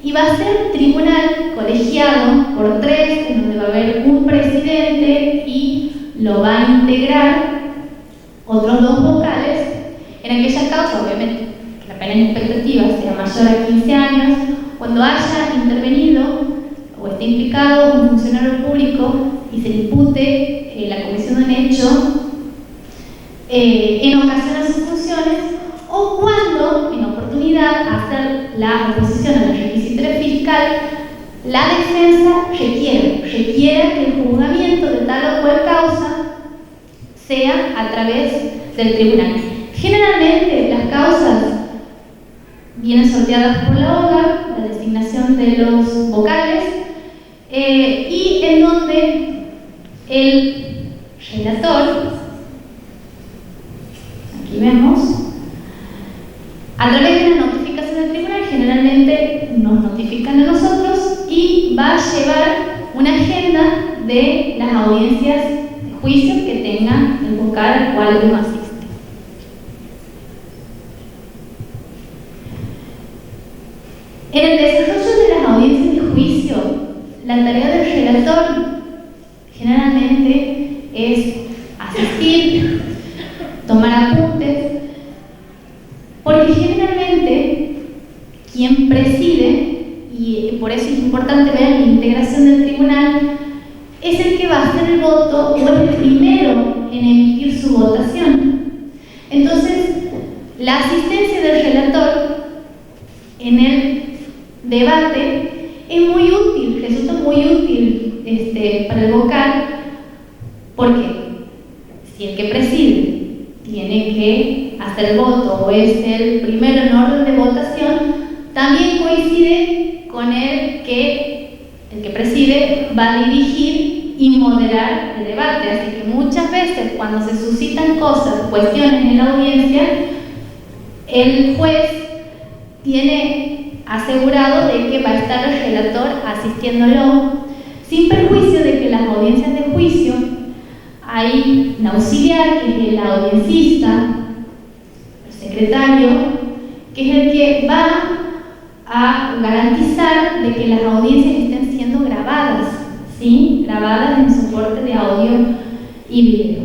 y va a ser un tribunal colegiado por 3, en donde va a haber un presidente y lo va a integrar otros 2 vocales en aquella causa, obviamente, que la pena en expectativa sea mayor a 15 años, cuando haya intervenido o esté implicado un funcionario público y se le impute la comisión de un hecho en ocasión a sus funciones, o cuando, en oportunidad, hacer la oposición a la requisitoria fiscal, la defensa requiera que el juzgamiento de tal o cual causa sea a través del tribunal. Generalmente las causas vienen sorteadas por la OGA, la designación de los vocales, y en donde el relator, aquí vemos, a través de la notificación del tribunal, generalmente nos notifican a nosotros y va a llevar una agenda de las audiencias de juicio que tenga el vocal al cual uno asiste. En el desarrollo de las audiencias de juicio, la tarea del relator generalmente es asistir, tomar apuntes, porque generalmente quien preside, y por eso es importante ver la integración del tribunal, es el que va a hacer el voto o es el primero en emitir su votación. Entonces, la asistencia del relator en el debate es muy útil, resulta muy útil para el vocal, porque si el que preside tiene que hacer el voto o es el primero en orden de votación, también coincide con el que preside va a dirigir y moderar el debate. Así que muchas veces cuando se suscitan cuestiones en la audiencia, el juez tiene asegurado de que va a estar el relator asistiéndolo, sin perjuicio de que en las audiencias de juicio hay un auxiliar, que es el audiencista, el secretario, que es el que va a garantizar de que las audiencias estén siendo grabadas, ¿sí? Grabadas en soporte de audio y video.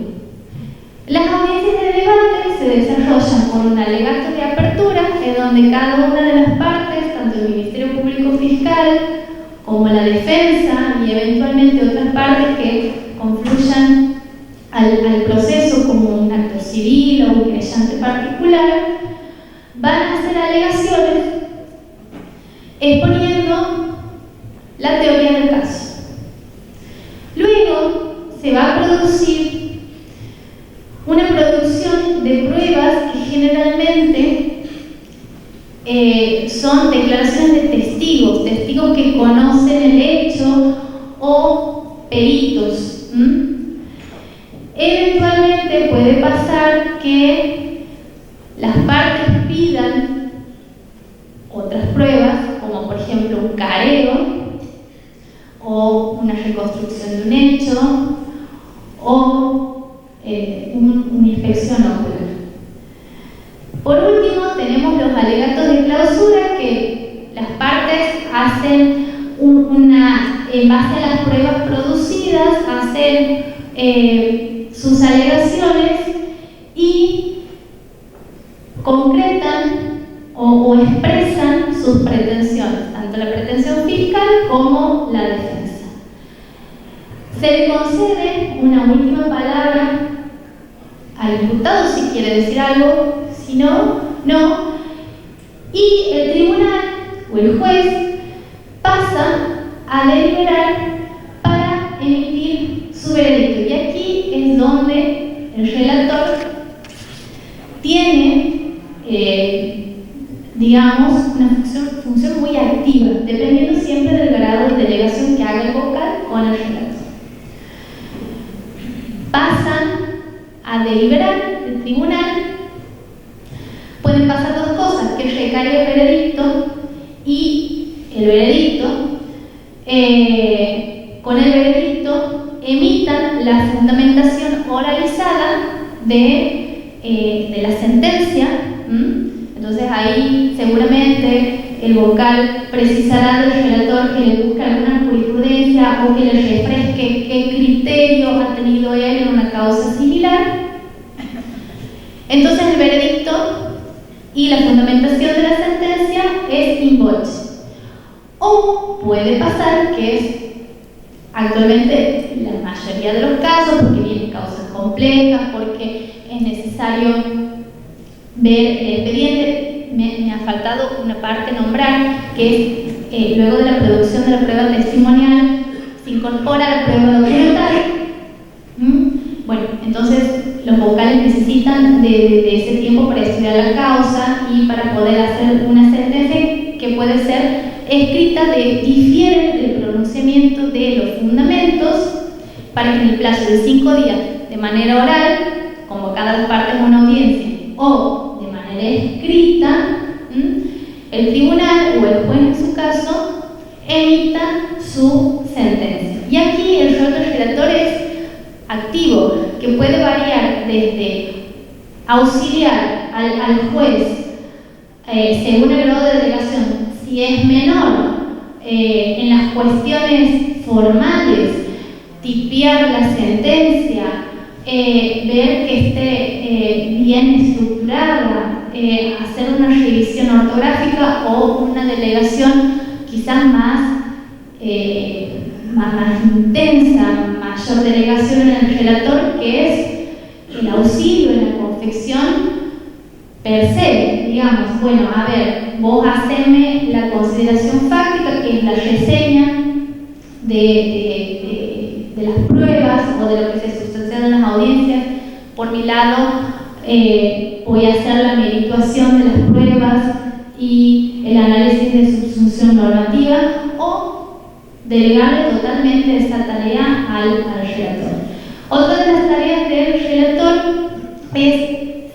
Las audiencias de debate se desarrollan con un alegato de apertura, en donde cada una de las partes, tanto el Ministerio Público Fiscal como la defensa y eventualmente otras partes que confluyan al proceso como un actor civil o un querellante particular, van a hacer alegaciones exponiendo la teoría del caso. Luego se va a producir una producción de pruebas que generalmente son declaraciones de testigos que conocen el hecho o peritos. Eventualmente puede pasar que las partes pidan otras pruebas, como por ejemplo un careo o una reconstrucción de un hecho o una inspección ocular. Por último, tenemos los alegatos de clausura, que las partes hacen en base a las pruebas producidas, hacen sus alegaciones y concretan o expresan sus pretensiones, tanto la pretensión fiscal como la defensa. Se le concede una última palabra al imputado si quiere decir algo, si no, no, y el tribunal o el juez pasa a deliberar para emitir su veredicto. Y aquí es donde el relator tiene, digamos, una función muy activa, dependiendo siempre del grado de delegación que haga el vocal con el relator. Pasan a deliberar el tribunal. Pueden pasar dos cosas: que recaiga el veredicto y el veredicto, con el veredicto emitan la fundamentación oralizada de la sentencia. Entonces ahí seguramente el vocal precisará del relator que le busque alguna jurisprudencia o que le refresque qué criterio ha tenido él en una causa similar. Entonces el veredicto y la fundamentación de la sentencia es in voce. O puede pasar, que es actualmente la mayoría de los casos, porque vienen causas complejas, porque es necesario ver el expediente. Me ha faltado una parte nombrar, que es luego de la producción de la prueba testimonial se incorpora la prueba documental. Bueno, entonces los vocales necesitan de ese tiempo para estudiar la causa y para poder hacer una sentencia que puede ser escrita difiere del pronunciamiento de los fundamentos, para que en el plazo de 5 días, de manera oral, convocada a las partes a una audiencia, o de manera escrita, el tribunal o el juez en su caso emita su sentencia. Y aquí el rol del relator es activo, que puede variar desde auxiliar al juez según el grado de delegación, si es menor en las cuestiones formales, tipiar la sentencia, ver que esté bien estructurada, hacer una revisión ortográfica o una delegación quizás más intensa, mayor delegación en el relator, que es el auxilio en la confección per se, digamos, bueno, a ver, vos haceme la consideración fáctica, que es la reseña de las pruebas o de lo que se sustancia en las audiencias. Por mi lado, voy a hacer la merituación de las pruebas y el análisis de subsunción normativa, o delegarle totalmente esa tarea al relator. Otra de las tareas del relator es,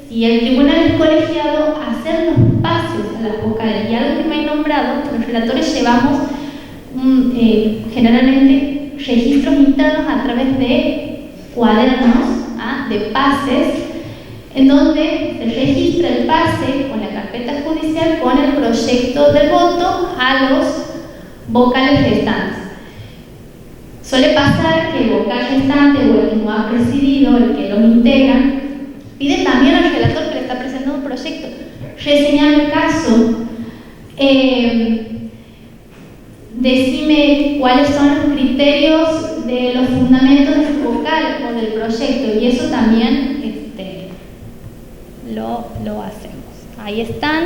si el tribunal es colegiado, hacer los pases a las vocales. Y algo que me he nombrado, los relatores llevamos generalmente registros internos a través de cuadernos de pases, en donde se registra el pase con la carpeta judicial con el proyecto del voto a los vocales restantes. Suele pasar que el vocal restante o el que no ha presidido, el que los integra, pide también al relator que le está presentando un proyecto reseñar el caso, decime cuáles son los criterios de los fundamentos del vocal o del proyecto, y eso también lo hacemos. Ahí están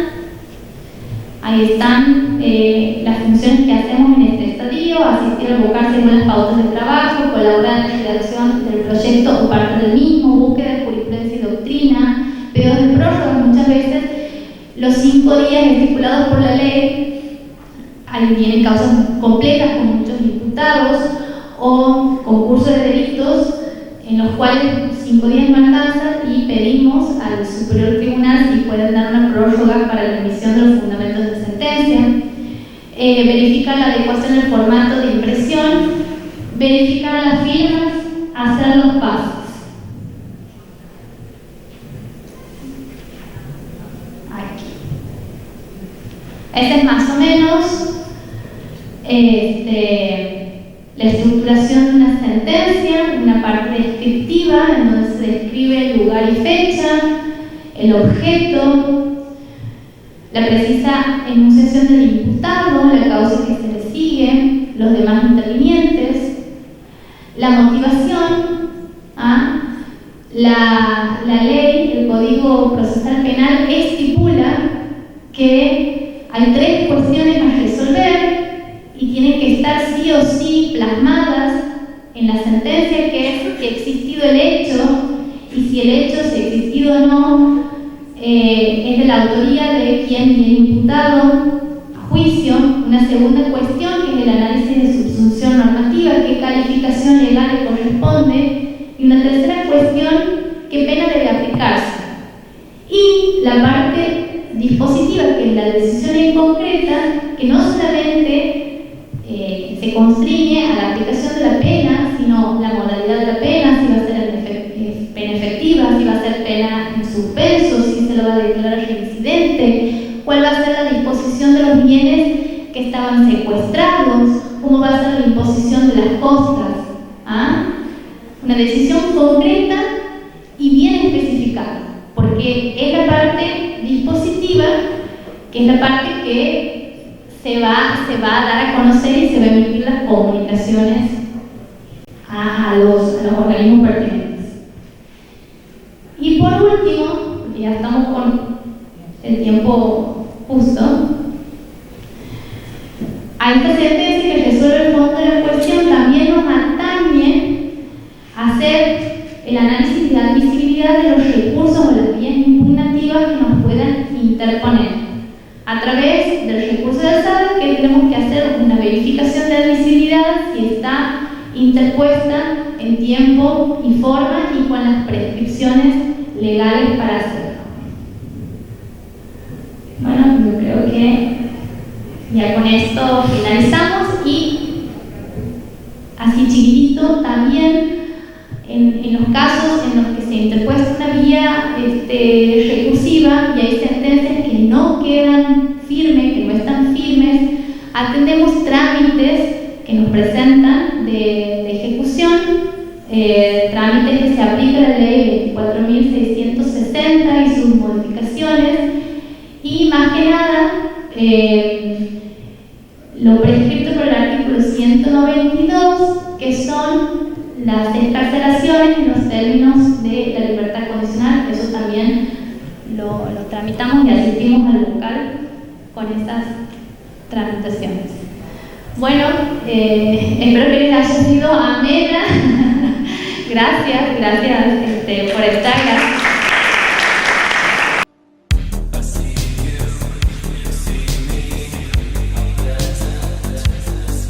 las funciones que hacemos en este estadio: asistir al vocal según las pautas de trabajo, colaborar en la redacción del proyecto o parte del mismo, búsqueda de jurisprudencia y doctrina, pedidos de prórroga. Muchas veces los 5 días estipulados por la ley, ahí vienen causas complejas con muchos imputados, o concursos de delitos en los cuales 5 días no alcanzan, y pedimos al superior tribunal si pueden dar una prórroga para la emisión de los fundamentos de sentencia. Verificar la adecuación del formato de impresión, verificar las firmas, hacer los pasos. Aquí. Esta es más o menos la estructuración de una sentencia, una parte descriptiva en donde se describe el lugar y fecha, el objeto, la precisa enunciación del imputado, la causa que se le sigue, los demás intervinientes, la motivación, la ley, el Código Procesal Penal estipula que hay 3 cuestiones a resolver y tienen que estar sí o sí plasmadas en la sentencia, que es que ha existido el hecho, y si el hecho, si ha existido o no, es de la autoría de quien viene imputado a juicio. Una segunda cuestión, que es el análisis de subsunción normativa, qué calificación legal le corresponde, y una tercera cuestión, qué pena debe aplicarse. Y la parte dispositiva, que es la decisión en concreta, que no solamente se constriñe a la aplicación de la pena, sino la modalidad de la pena, si va a ser pena efectiva, si va a ser pena en suspenso, si se lo va a declarar reincidente, cuál va a ser la disposición de los bienes que estaban secuestrados, cómo va a ser la imposición de las costas. Una decisión concreta y bien especificada, porque es la parte dispositiva, que es la parte que se va a dar a conocer y se va a emitir las comunicaciones a los organismos pertinentes. Y por último, porque ya estamos con el tiempo justo, a esta sentencia que resuelve el fondo de la cuestión también nos atañe hacer el análisis de admisibilidad de los recursos o las vías impugnativas que nos puedan interponer. A través del recurso de alzada, que tenemos que hacer una verificación de admisibilidad si está interpuesta en tiempo y forma y con las prescripciones legales para hacerlo. Bueno, yo creo que ya con esto finalizamos, y así chiquitito también en los casos en los que se interpuesta una vía recursiva y hay sentencias que no quedan firmes, que no están firmes, atendemos trámites que nos presentan de ejecución, trámites que se aplica la ley 24.660 y sus modificaciones, y más que nada lo prescrito por el artículo 192, que son las excarcelaciones en los términos de la libertad condicional. Eso también lo tramitamos y asistimos al local con esas tramitaciones. Bueno, espero que les haya sido amena. Gracias por estar.